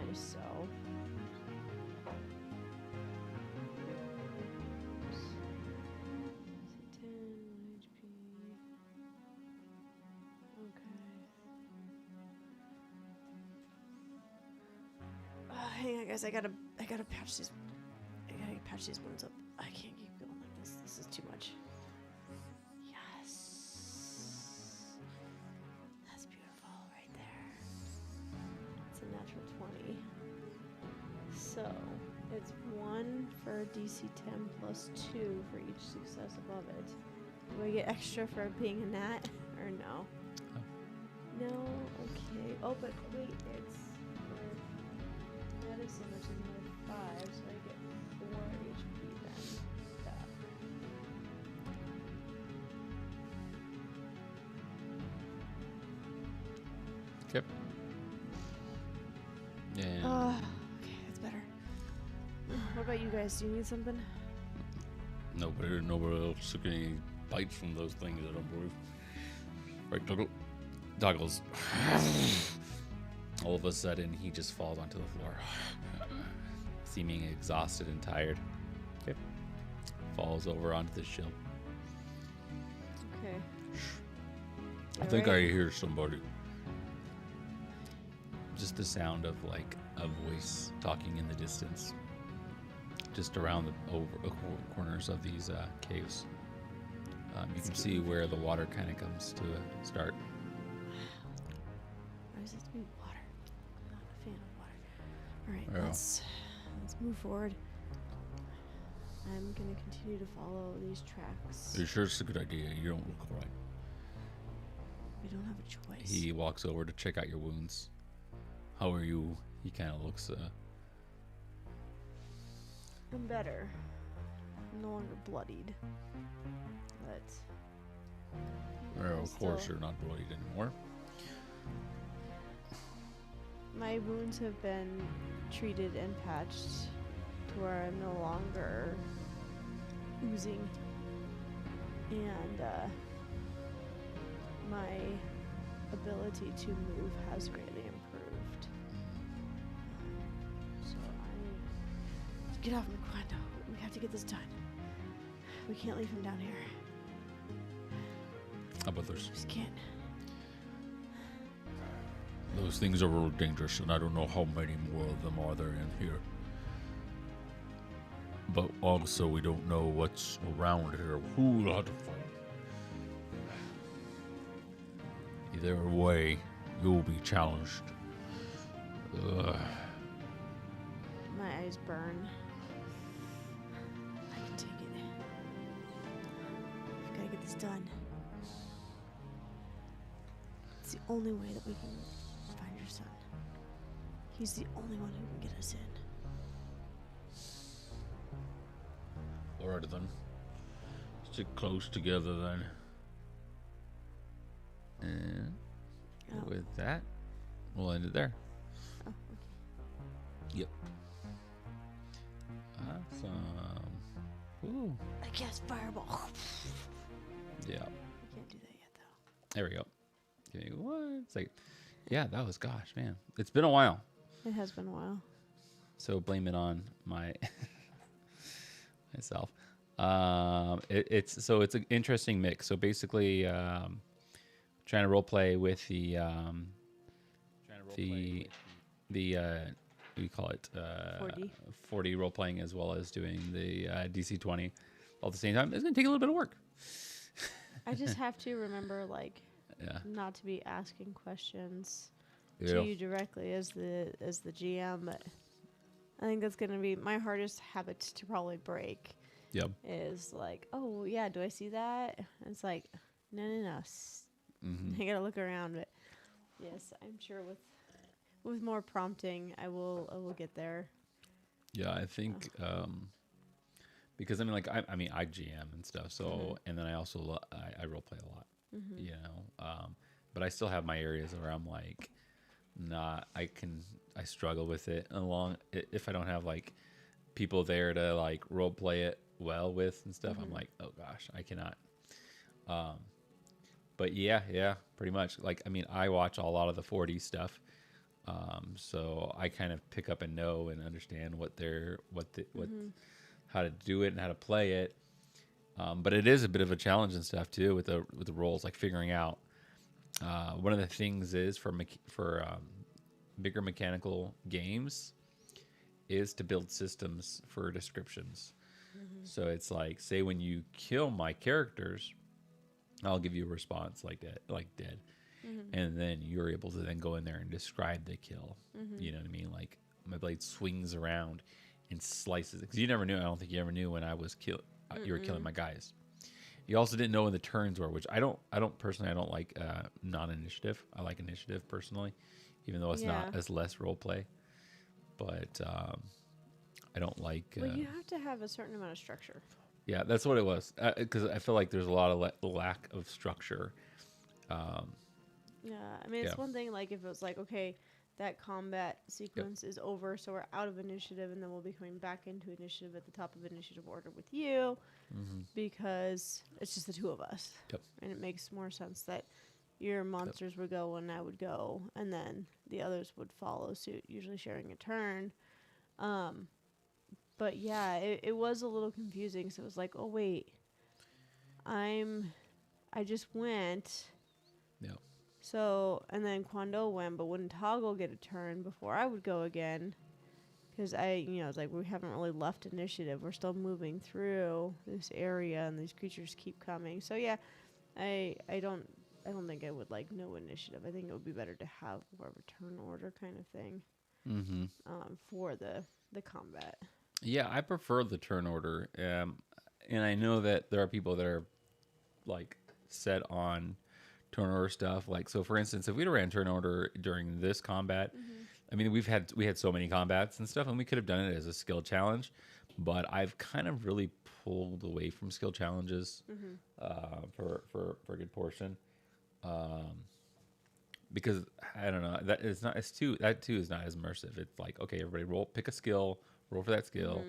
B: myself. Oops. 10 HP. Okay. Hang on, guys. I gotta patch these. I gotta patch these wounds up. I can't keep going like this. This is too much. Yes, that's beautiful right there. It's a natural 20. So it's 1 for DC 10 plus 2 for each success above it. Do I get extra for being a nat or no?
A: Oh.
B: No. Okay. Oh, but wait, it's. Medicine, which is another 5, so I get 4 HP then.
A: Okay. And
B: Okay, that's better. What about you guys? Do you need something?
A: nobody else took any bites from those things, I don't believe. Right, Doggles. All of a sudden, he just falls onto the floor, seeming exhausted and tired. Okay. Falls over onto the shelf.
B: Okay.
A: I think I hear somebody. Just the sound of like a voice talking in the distance, just around the corners of these caves. You can see where the water kind of comes to a start.
B: Why does it have to be water? I'm not a fan of water. All right,
A: Yeah.
B: let's move forward. I'm gonna continue to follow these tracks.
A: Are you sure it's a good idea? You don't look right.
B: We don't have a choice.
A: He walks over to check out your wounds. How are you? He kind of looks.
B: I'm better. I'm no longer bloodied. But
A: Well, of course
B: still-
A: you're not bloodied anymore.
B: my wounds have been treated and patched to where I'm no longer oozing, and my ability to move has greatly improved. So get off Qwando. We have to get this done. We can't leave him down here.
A: How about those?
B: Just can't.
A: Those things are real dangerous, and I don't know how many more of them are there in here. But also, we don't know what's around here. Who will have to fight? Either way, you'll be challenged.
B: My eyes burn. I can take it. I've got to get this done. It's the only way that we can find your son. He's the only one who can get us in.
A: Alright then. Stick close together then. And with that, we'll end it there.
B: Oh, okay.
A: Yep. Awesome. Ooh.
B: I guess fireball.
A: Yeah.
B: I can't do that yet, though.
A: There we go. Okay, what? It's like, yeah, that was, gosh, man. It's been a while.
B: It has been a while.
A: So blame it on my myself. It's an interesting mix. So basically, trying to role play with the what do you call it? 40 role playing, as well as doing the DC20 all at the same time. It's gonna take a little bit of work.
B: I just have to remember, like,
A: Yeah.
B: not to be asking questions
A: Yeah.
B: to you directly as the GM, but I think that's gonna be my hardest habit to probably break.
A: Yep.
B: Is like, oh yeah, do I see that? And it's like, no.
A: Mm-hmm.
B: I gotta look around, but yes, I'm sure with more prompting, I will get there.
A: Yeah, I think because I mean, like I GM and stuff. So and then I also I role play a lot.
B: Mm-hmm.
A: You know, but I still have my areas where I'm like, I struggle with it if I don't have like people there to like role play it well with and stuff. I'm like, oh gosh, I cannot. But yeah, pretty much. Like, I mean, I watch a lot of the 40 stuff, so I kind of pick up and know and understand how to do it and how to play it. But it is a bit of a challenge and stuff too with the roles, like figuring out. One of the things is for bigger mechanical games is to build systems for descriptions. So it's like, say when you kill my characters, I'll give you a response like that, like dead. And then you're able to then go in there and describe the kill. You know what I mean? Like my blade swings around and slices it. Because you never knew. I don't think you ever knew when I was you were killing my guys. You also didn't know when the turns were, which I don't personally. I don't like non-initiative. I like initiative personally, even though it's not as less role play. But I don't like.
B: Well, you have to have a certain amount of structure.
A: Yeah, that's what it was. Because I feel like there's a lot of lack of structure.
B: Yeah, I mean, it's one thing, like, if it was like, okay, that combat sequence is over, so we're out of initiative, and then we'll be coming back into initiative at the top of initiative order with you, because it's just the two of us. And it makes more sense that your monsters would go and I would go, and then the others would follow suit, usually sharing a turn. But yeah, it was a little confusing, so it was like, oh, wait, I just went... So, and then Qwando went, but wouldn't Toggle get a turn before I would go again? Because it's like, we haven't really left initiative. We're still moving through this area, and these creatures keep coming. So, yeah, I don't think I would like no initiative. I think it would be better to have more of a turn order kind of thing for the combat.
A: Yeah, I prefer the turn order. And I know that there are people that are, like, set on turn order stuff. Like, so for instance, if we'd ran turn order during this combat, I mean, we had so many combats and stuff, and we could have done it as a skill challenge, but I've kind of really pulled away from skill challenges for a good portion, because I don't know, that too is not as immersive. It's like, okay, everybody pick a skill, roll for that skill.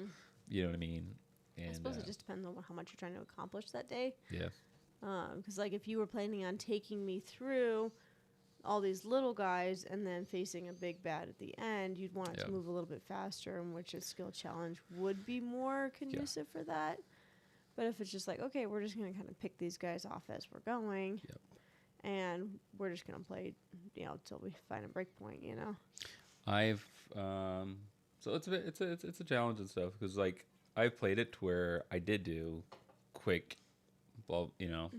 A: You know what I mean? And
B: I suppose it just depends on how much you're trying to accomplish that day.
A: Yeah.
B: Because, like, if you were planning on taking me through all these little guys and then facing a big bad at the end, you'd want it to move a little bit faster, in which a skill challenge would be more conducive for that. But if it's just like, okay, we're just going to kind of pick these guys off as we're going, and we're just going to play, until we find a break point,
A: I've so it's a challenge and stuff, because like I've played it to where I did do quick. Well,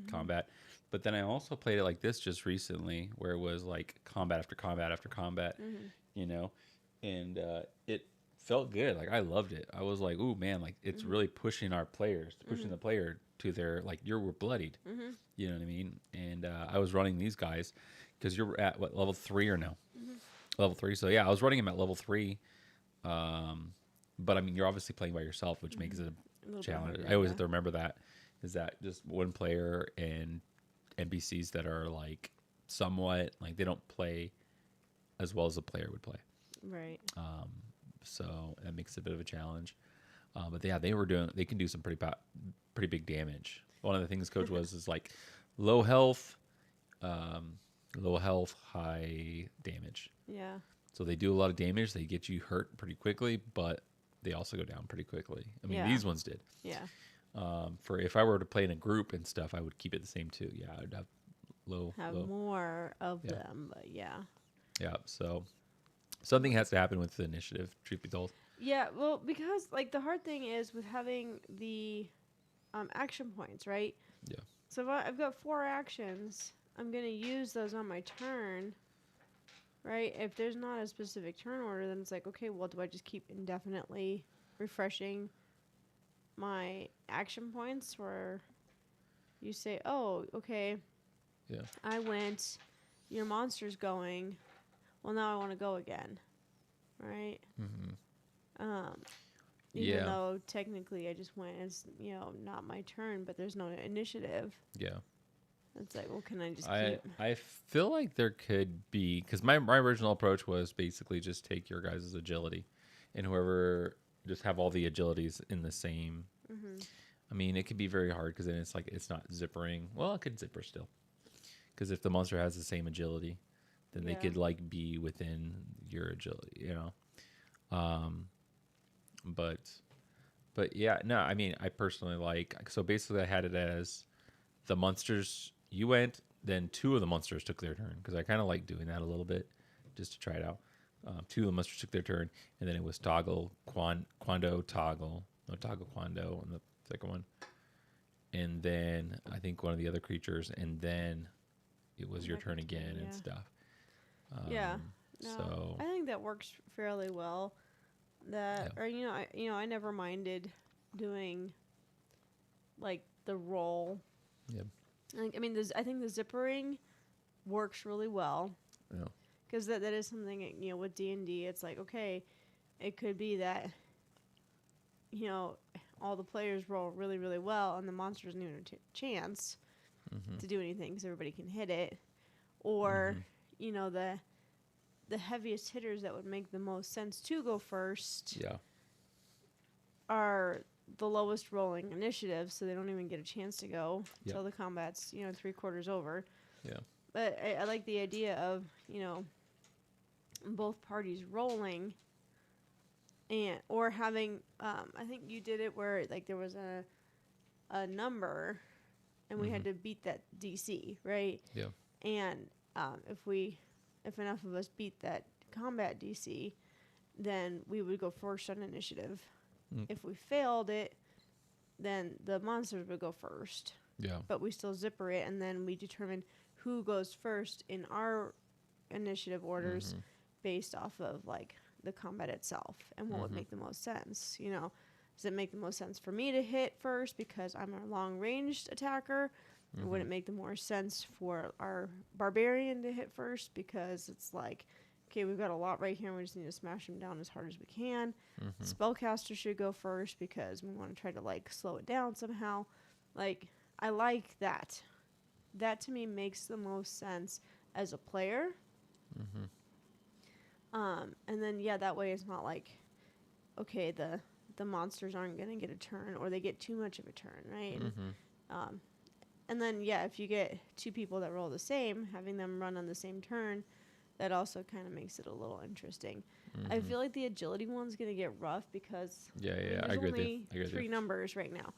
A: combat. But then I also played it like this just recently, where it was like combat after combat after combat, and it felt good. Like, I loved it. I was like, ooh, man, like, it's really pushing our players, pushing the player to their, like, we're bloodied. You know what I mean? And I was running these guys, because you're at, what, level 3 or no? Level 3. So, yeah, I was running them at level 3. But, I mean, you're obviously playing by yourself, which makes it a challenge. I always have to remember that. Is that just one player and NPCs that are like somewhat like they don't play as well as a player would play.
B: Right.
A: So that makes it a bit of a challenge. But yeah, they can do some pretty big damage. One of the things coach is like low health, high damage.
B: Yeah.
A: So they do a lot of damage. They get you hurt pretty quickly, but they also go down pretty quickly. I mean, these ones did.
B: Yeah.
A: For if I were to play in a group and stuff, I would keep it the same too. Yeah, I'd have low.
B: More of them, but yeah.
A: Yeah, so something has to happen with the initiative, truth be told.
B: Yeah, well, because like the hard thing is with having the action points, right?
A: Yeah.
B: So if I've got 4 actions, I'm going to use those on my turn, right? If there's not a specific turn order, then it's like, okay, well, do I just keep indefinitely refreshing my action points, where you say, oh, okay, I went, your monster's going, well, now I want to go again, right? Even though technically I just went, it's not my turn, but there's no initiative. It's like, well, can I just keep?
A: I feel like there could be, because my original approach was basically just take your guys' agility, and whoever just have all the agilities in the same. I mean, it could be very hard because then it's like it's not zippering. Well, it could zipper still, because if the monster has the same agility, then they could like be within your agility, you know. But yeah, no, I mean, I personally like, so basically I had it as the monsters, you went, then two of the monsters took their turn, because I kind of like doing that a little bit just to try it out. Two of the monsters took their turn, and then it was toggle, Qwando, toggle, no, toggle, Qwando on the second one. And then I think one of the other creatures, and then it was your turn again and stuff.
B: No,
A: So
B: I think that works fairly well. Or I never minded doing like the roll.
A: Yep.
B: I mean, I think the zippering works really well.
A: Yeah.
B: Because that is something, with D&D, it's like, okay, it could be that, all the players roll really, really well and the monsters don't even have a chance to do anything because everybody can hit it. Or, the heaviest hitters that would make the most sense to go first are the lowest rolling initiative, so they don't even get a chance to go until the combat's, 3/4 over.
A: Yeah.
B: But I like the idea of, both parties rolling or having, I think you did it where like there was a number and we had to beat that DC, right?
A: Yeah.
B: And if enough of us beat that combat DC, then we would go first on initiative. If we failed it, then the monsters would go first.
A: Yeah.
B: But we still zipper it, and then we determine who goes first in our initiative orders based off of like the combat itself and what would make the most sense. Does it make the most sense for me to hit first because I'm a long-ranged attacker? Or would it make the more sense for our barbarian to hit first because it's like, okay, we've got a lot right here and we just need to smash them down as hard as we can. Spellcaster should go first because we want to try to like slow it down somehow. Like, I like that. That to me makes the most sense as a player. And then that way it's not like, okay, the monsters aren't gonna get a turn or they get too much of a turn, right? And then if you get two people that roll the same, having them run on the same turn, that also kind of makes it a little interesting. I feel like the agility one's gonna get rough because
A: I
B: there's
A: agree with you.
B: only
A: I agree with
B: 3
A: you.
B: numbers right now.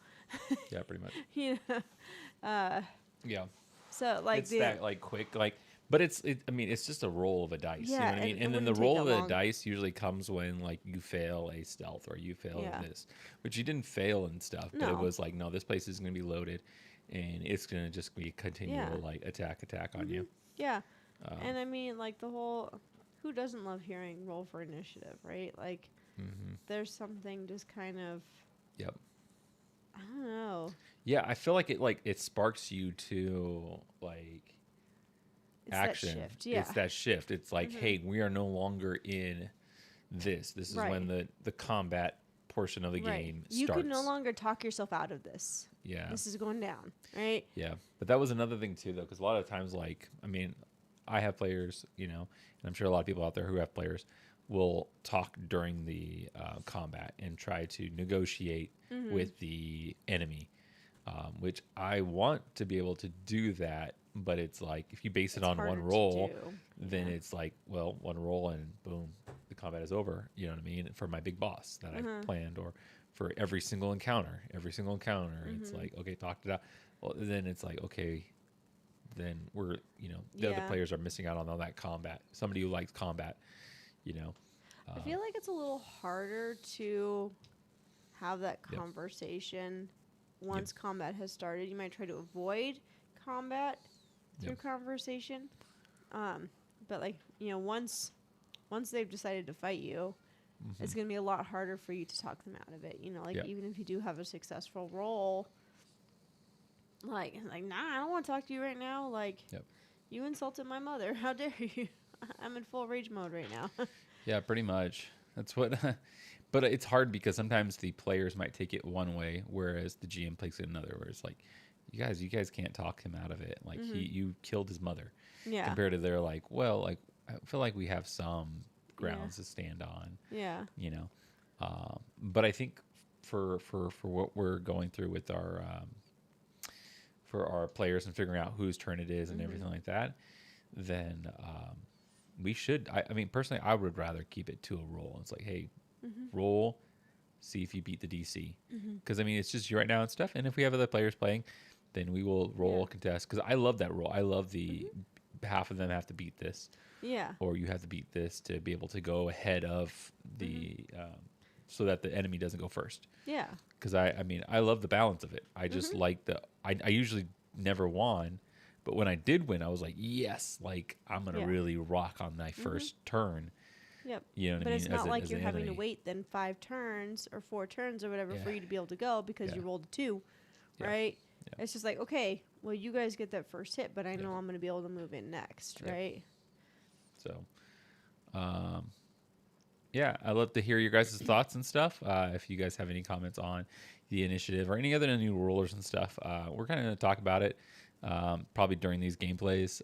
A: Yeah, pretty much.
B: Yeah.
A: Yeah.
B: So like
A: It's that like quick, like, but I mean, it's just a roll of a dice. You know what I mean?
B: it
A: And then the
B: wouldn't take
A: roll
B: that
A: of the
B: long.
A: dice usually comes when like you fail a stealth or you fail this, which you didn't fail and stuff, but it
B: No.
A: was like, no, this place is going to be loaded and it's going to just be continual like attack on you.
B: Yeah. And I mean, like the whole, who doesn't love hearing roll for initiative, right? Like there's something just kind of,
A: Yep.
B: I don't know.
A: Yeah, I feel like it sparks you to like
B: It's
A: action.
B: that shift. Yeah.
A: It's that shift. It's like, hey, we are no longer in this. This is when the combat portion of the game starts.
B: You can no longer talk yourself out of this.
A: Yeah.
B: This is going down, right?
A: Yeah. But that was another thing too, though, because a lot of times, like, I mean, I have players, and I'm sure a lot of people out there who have players will talk during the combat and try to negotiate with the enemy, which I want to be able to do that. But it's like, if you base it on one roll, then it's like, well, one roll and boom, the combat is over. You know what I mean? For my big boss that I planned, or for every single encounter, it's like, okay, talked it out. Well, then it's like, okay, then we're, the other players are missing out on all that combat. Somebody who likes combat,
B: I feel like it's a little harder to have that conversation once combat has started. You might try to avoid combat through conversation, but like once they've decided to fight you, it's gonna be a lot harder for you to talk them out of it. Even if you do have a successful roll, like nah, I don't want to talk to you right now. Like you insulted my mother. How dare you? I'm in full rage mode right now.
A: Yeah, pretty much. That's what. But it's hard because sometimes the players might take it one way, whereas the GM takes it another. Where it's like, you guys can't talk him out of it. Like you killed his mother.
B: Yeah.
A: Compared to they're like, well, like I feel like we have some grounds to stand on.
B: Yeah.
A: But I think for what we're going through with our for our players and figuring out whose turn it is and everything like that, then we should. I mean, personally, I would rather keep it to a roll. It's like, hey, roll, see if you beat the DC. Because I mean, it's just you right now and stuff. And if we have other players playing, then we will roll contest. Because I love that roll. I love the half of them have to beat this.
B: Yeah.
A: Or you have to beat this to be able to go ahead of the, so that the enemy doesn't go first.
B: Yeah.
A: Because I mean, I love the balance of it. I just like I usually never won, but when I did win, I was like, yes, like I'm going to really rock on my first turn.
B: Yep.
A: You know what
B: but
A: I mean?
B: It's not like
A: as
B: you're
A: an
B: having to
A: enemy.
B: wait then 5 turns or 4 turns or whatever for you to be able to go because you rolled a 2, right? Yeah. It's just like, okay, well, you guys get that first hit, but I know I'm going to be able to move in next, right?
A: So, yeah, I'd love to hear your guys' thoughts and stuff. If you guys have any comments on the initiative or any other new rulers and stuff, we're kind of going to talk about it probably during these gameplays.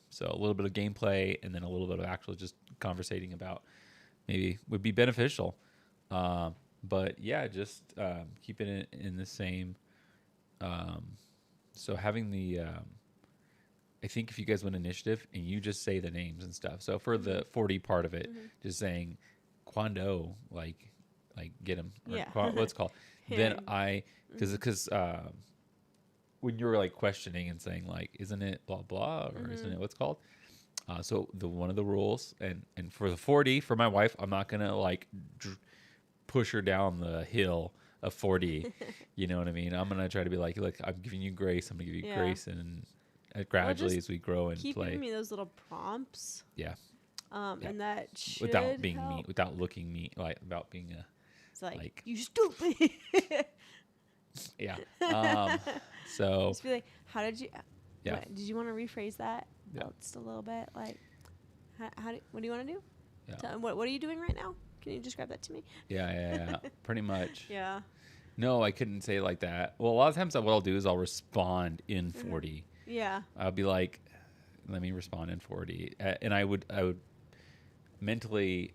A: So a little bit of gameplay and then a little bit of actual just conversating about maybe would be beneficial. But yeah, just keeping it in the same. So having the, I think if you guys win initiative and you just say the names and stuff. So for the 40 part of it, just saying Qwando, like get him, or what's called. Then because when you're like questioning and saying like, isn't it blah blah or isn't it what's called? So the one of the rules and for the 40 for my wife, I'm not gonna like push her down the hill of 40. You know what I mean? I'm gonna try to be like, look, I'm giving you grace. I'm gonna give you grace and gradually as we grow and
B: keep
A: play.
B: Giving me those little prompts.
A: Yeah.
B: And that should
A: without being
B: help.
A: mean, without looking mean, like about being a.
B: It's like you stupid.
A: Yeah. So.
B: Just be like, how did you?
A: Yeah.
B: Did you want to rephrase that?
A: Yeah.
B: Just a little bit, like, what do you want to do?
A: Yeah.
B: What are you doing right now? Can you describe that to me?
A: Yeah. Pretty much.
B: Yeah.
A: No, I couldn't say it like that. Well, a lot of times what I'll do is I'll respond in 40.
B: Yeah.
A: I'll be like, let me respond in 40. And I would mentally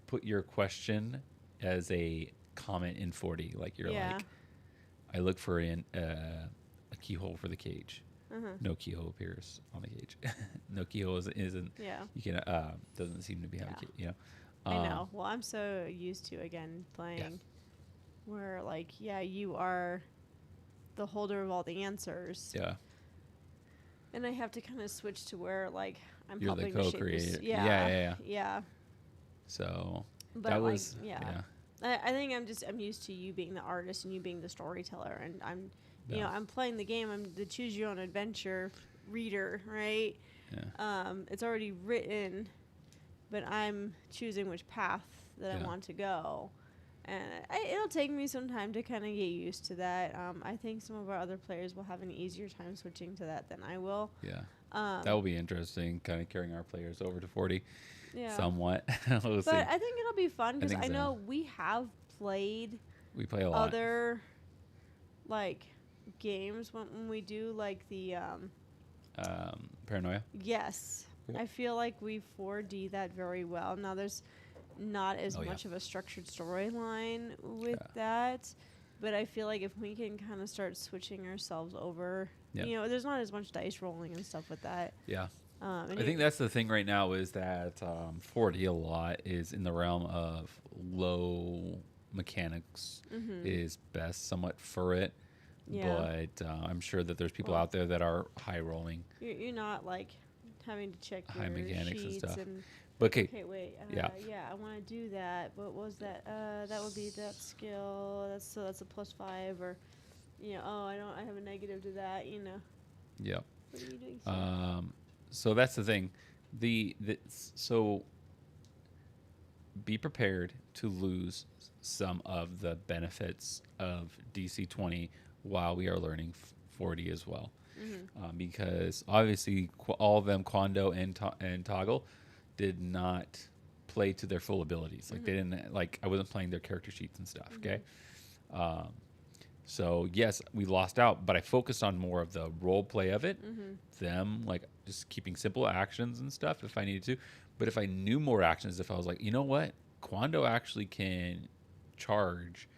A: put your question as a comment in 40. Like you're like, I look for a keyhole for the cage. No keyhole appears on the cage. No keyhole isn't.
B: Yeah.
A: You can doesn't seem to be having. You know.
B: I know. Well, I'm so used to playing, where like you are the holder of all the answers.
A: Yeah.
B: And I have to kind of switch to where like I'm
A: You're
B: helping
A: the
B: to shape this.
A: co-creator.
B: Yeah.
A: So
B: but
A: that
B: like,
A: was
B: I think I'm used to you being the artist and you being the storyteller, and I'm you know, I'm playing the game. I'm the choose your own adventure reader, right?
A: Yeah.
B: It's already written, but I'm choosing which path that I want to go. And it'll take me some time to kind of get used to that. I think some of our other players will have an easier time switching to that than I will.
A: Yeah. That will be interesting, kind of carrying our players over to 40 somewhat.
B: We'll see. I think it'll be fun because I know we have played
A: we play a lot.
B: Other, like, games when we do, like, the...
A: Paranoia?
B: Yes. Yeah. I feel like we 4D that very well. Now, there's not as much of a structured storyline with that, but I feel like if we can kind of start switching ourselves over, you know, there's not as much dice rolling and stuff with that.
A: Yeah. I think that's the thing right now is that 4D a lot is in the realm of low mechanics is best somewhat for it. Yeah. But I'm sure that there's people out there that are high rolling.
B: You're not like having to check
A: high
B: your
A: mechanics
B: sheets
A: and stuff.
B: But okay, wait. Yeah, I want to do that. What was that? That would be that skill. That's a +5, or you know. Oh, I have a negative to that. You know.
A: Yep.
B: What are you doing?
A: So that's the thing. So be prepared to lose some of the benefits of DC20 while we are learning 40 as well, because obviously all of them, Qwando and Toggle, did not play to their full abilities. Like they didn't, like I wasn't playing their character sheets and stuff. Okay. So yes, we lost out, but I focused on more of the role play of it, them like just keeping simple actions and stuff if I needed to. But if I knew more actions, if I was like, you know what, Qwando actually can charge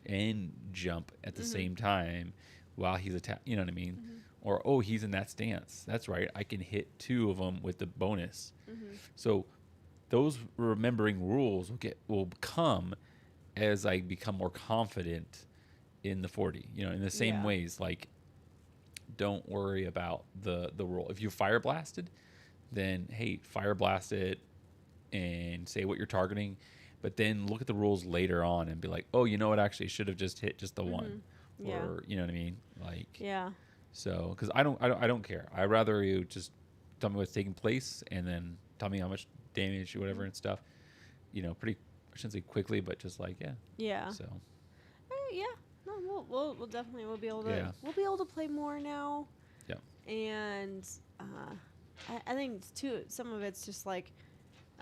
A: and jump at the same time while he's you know what I mean? Or, oh, he's in that stance. That's right. I can hit 2 of them with the bonus. So those remembering rules will come as I become more confident in the 40. You know, in the same ways, like, don't worry about the rule. If you fire blasted, then hey, fire blast it and say what you're targeting, but then look at the rules later on and be like, oh, you know what? Actually, should have just hit just the one, or you know what I mean? Like, So, because I don't care. I rather you just tell me what's taking place and then tell me how much damage or whatever and stuff. You know, pretty. I shouldn't say quickly, but just like
B: Yeah.
A: So.
B: Yeah. No, we'll definitely be able to we'll be able to play more now.
A: Yeah.
B: And I think too some of it's just like,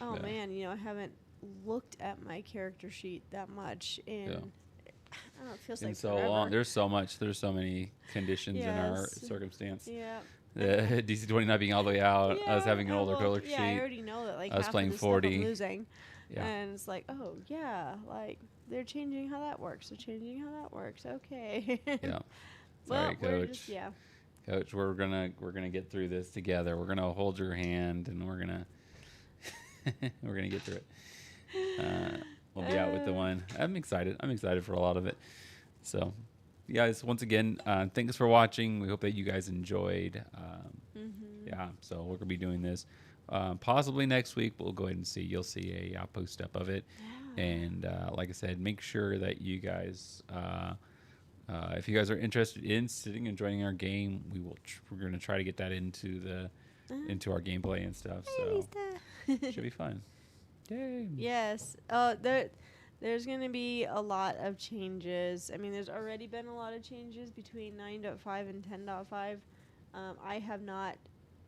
B: oh man, you know, I haven't looked at my character sheet that much in. I don't know, it feels like
A: so
B: forever.
A: long. There's so much. There's so many conditions in our circumstance.
B: Yeah.
A: The DC20 not being all the way out. I was having an older color sheet.
B: Yeah, I already know that. Like,
A: I was
B: half
A: playing
B: of the
A: 40.
B: Stuff I'm losing.
A: Yeah.
B: And it's like, oh yeah, like they're changing how that works. They're changing how that works. Okay.
A: Yeah.
B: Well,
A: Sorry, Coach. Coach, we're gonna get through this together. We're gonna hold your hand and we're gonna get through it. We'll be out with the one. I'm excited. I'm excited for a lot of it. So, guys, once again, thanks for watching. We hope that you guys enjoyed. Yeah, so we're gonna be doing this possibly next week. We'll go ahead and see. You'll see a post up of it. And like I said, make sure that you guys, if you guys are interested in sitting and joining our game, we're gonna try to get that into our gameplay and stuff. So should be fun. Yay.
B: Yes. There's going to be a lot of changes. I mean, there's already been a lot of changes between 9.5 and 10.5. I have not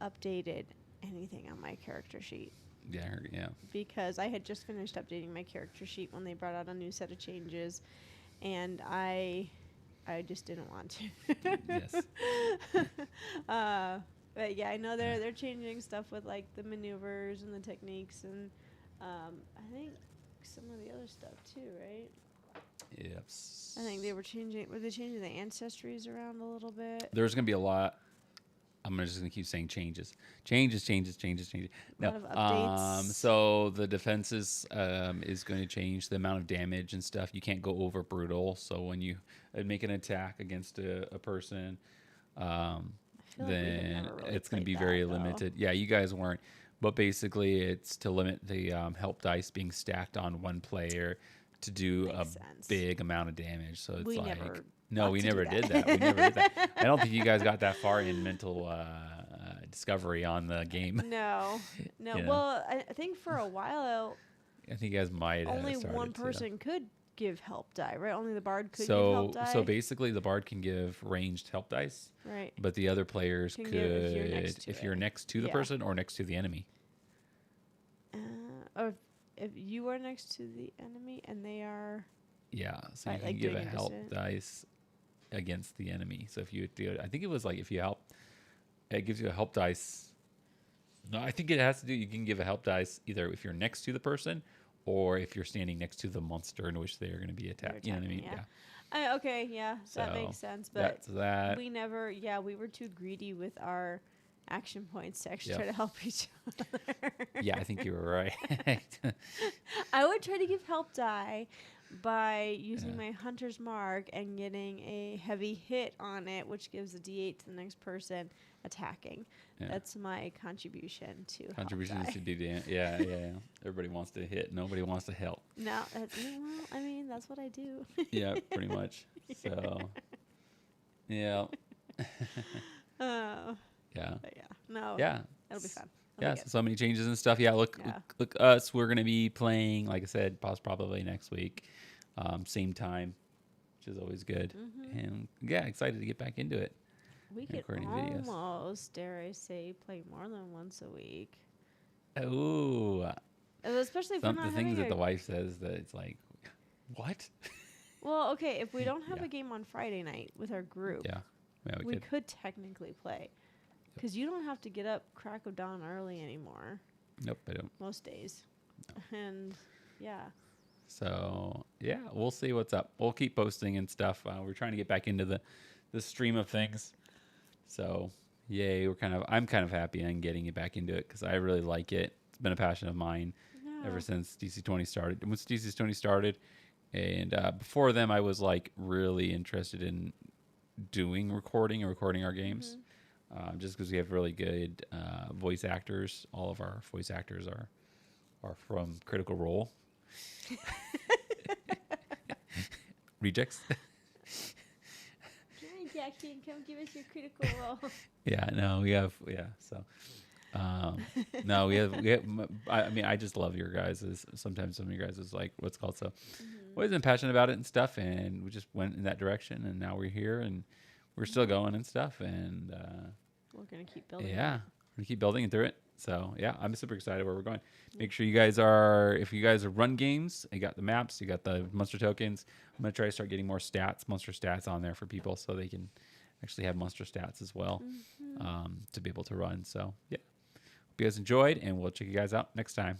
B: updated anything on my character sheet.
A: Yeah.
B: Because I had just finished updating my character sheet when they brought out a new set of changes, and I just didn't want to.
A: Yes.
B: But yeah, I know they're changing stuff with like the maneuvers and the techniques, and I think some of the other stuff too, right?
A: Yep.
B: I think they were changing. Were they changing the ancestries around a little bit?
A: There's gonna be a lot. I'm just gonna keep saying changes. Changes.
B: A lot of updates.
A: So the defenses is going to change the amount of damage and stuff. You can't go over brutal. So when you make an attack against a person, then it's going to be very limited. Yeah, you guys weren't. But basically, it's to limit the help dice being stacked on one player to do big amount of damage. So it's we never did that. We never did that. I don't think you guys got that far in mental discovery on the game.
B: No.
A: You know?
B: Well, I think for a while,
A: I think you guys might have
B: only
A: started
B: one person could give help die, right? Only the bard could give
A: so
B: help die.
A: so basically, the bard can give ranged help dice,
B: right?
A: But the other players
B: Can
A: could
B: give
A: if you're next to the person or next to the enemy.
B: Or if you are next to the enemy and they are.
A: Yeah, so you
B: Right,
A: can
B: like
A: give a
B: doing a
A: help
B: descent.
A: dice against the enemy. So if you do it, I think it was like if you help, it gives you a help dice. No, I think it has to do. You can give a help dice either if you're next to the person or if you're standing next to the monster in which they are going to be attacked. You know what I mean?
B: Yeah. Okay, yeah, that
A: So
B: makes sense. But
A: that's that.
B: we never, we were too greedy with our action points to actually try to help each other.
A: Yeah, I think you were right.
B: I would try to give help die by using my hunter's mark and getting a heavy hit on it, which gives a D8 to the next person attacking.
A: Yeah.
B: That's my contribution to
A: Contributions
B: help die.
A: to do damage. Yeah. Everybody wants to hit. Nobody wants to help.
B: No, I mean, that's what I do.
A: Yeah, pretty much. So, yeah.
B: Oh.
A: Yeah.
B: But no.
A: Yeah.
B: It'll be fun.
A: Yeah, so many changes and stuff. Yeah, look us. We're gonna be playing, like I said, probably next week, same time, which is always good. And excited to get back into it.
B: We could almost, dare I say, play more than once a week.
A: Oh,
B: especially if
A: some
B: we're
A: of
B: not
A: the things that
B: having
A: the wife says that it's like, what?
B: Well, okay, if we don't have a game on Friday night with our group,
A: we
B: could technically play. Because you don't have to get up crack of dawn early anymore.
A: Nope, I don't.
B: Most days. No. And,
A: So yeah, we'll see what's up. We'll keep posting and stuff. We're trying to get back into the stream of things. So yay, I'm kind of happy I'm getting it back into it because I really like it. It's been a passion of mine ever since DC20 started. Once DC20 started, and before them, I was like really interested in doing recording our games, just because we have really good voice actors. All of our voice actors are from Critical Role. Rejects.
B: Jackson, come give us your Critical Role.
A: So no, we have I mean, I just love your guys'. Sometimes some of you guys is like what's called, so always been passionate about it and stuff, and we just went in that direction, and now we're here and we're still going and stuff, and
B: we're gonna keep building.
A: Yeah, we're gonna keep building through it. So yeah, I'm super excited where we're going. Make sure you guys are, if you guys are run games, you got the maps, you got the monster tokens. I'm gonna try to start getting more monster stats on there for people, so they can actually have monster stats as well, to be able to run. So yeah, hope you guys enjoyed, and we'll check you guys out next time.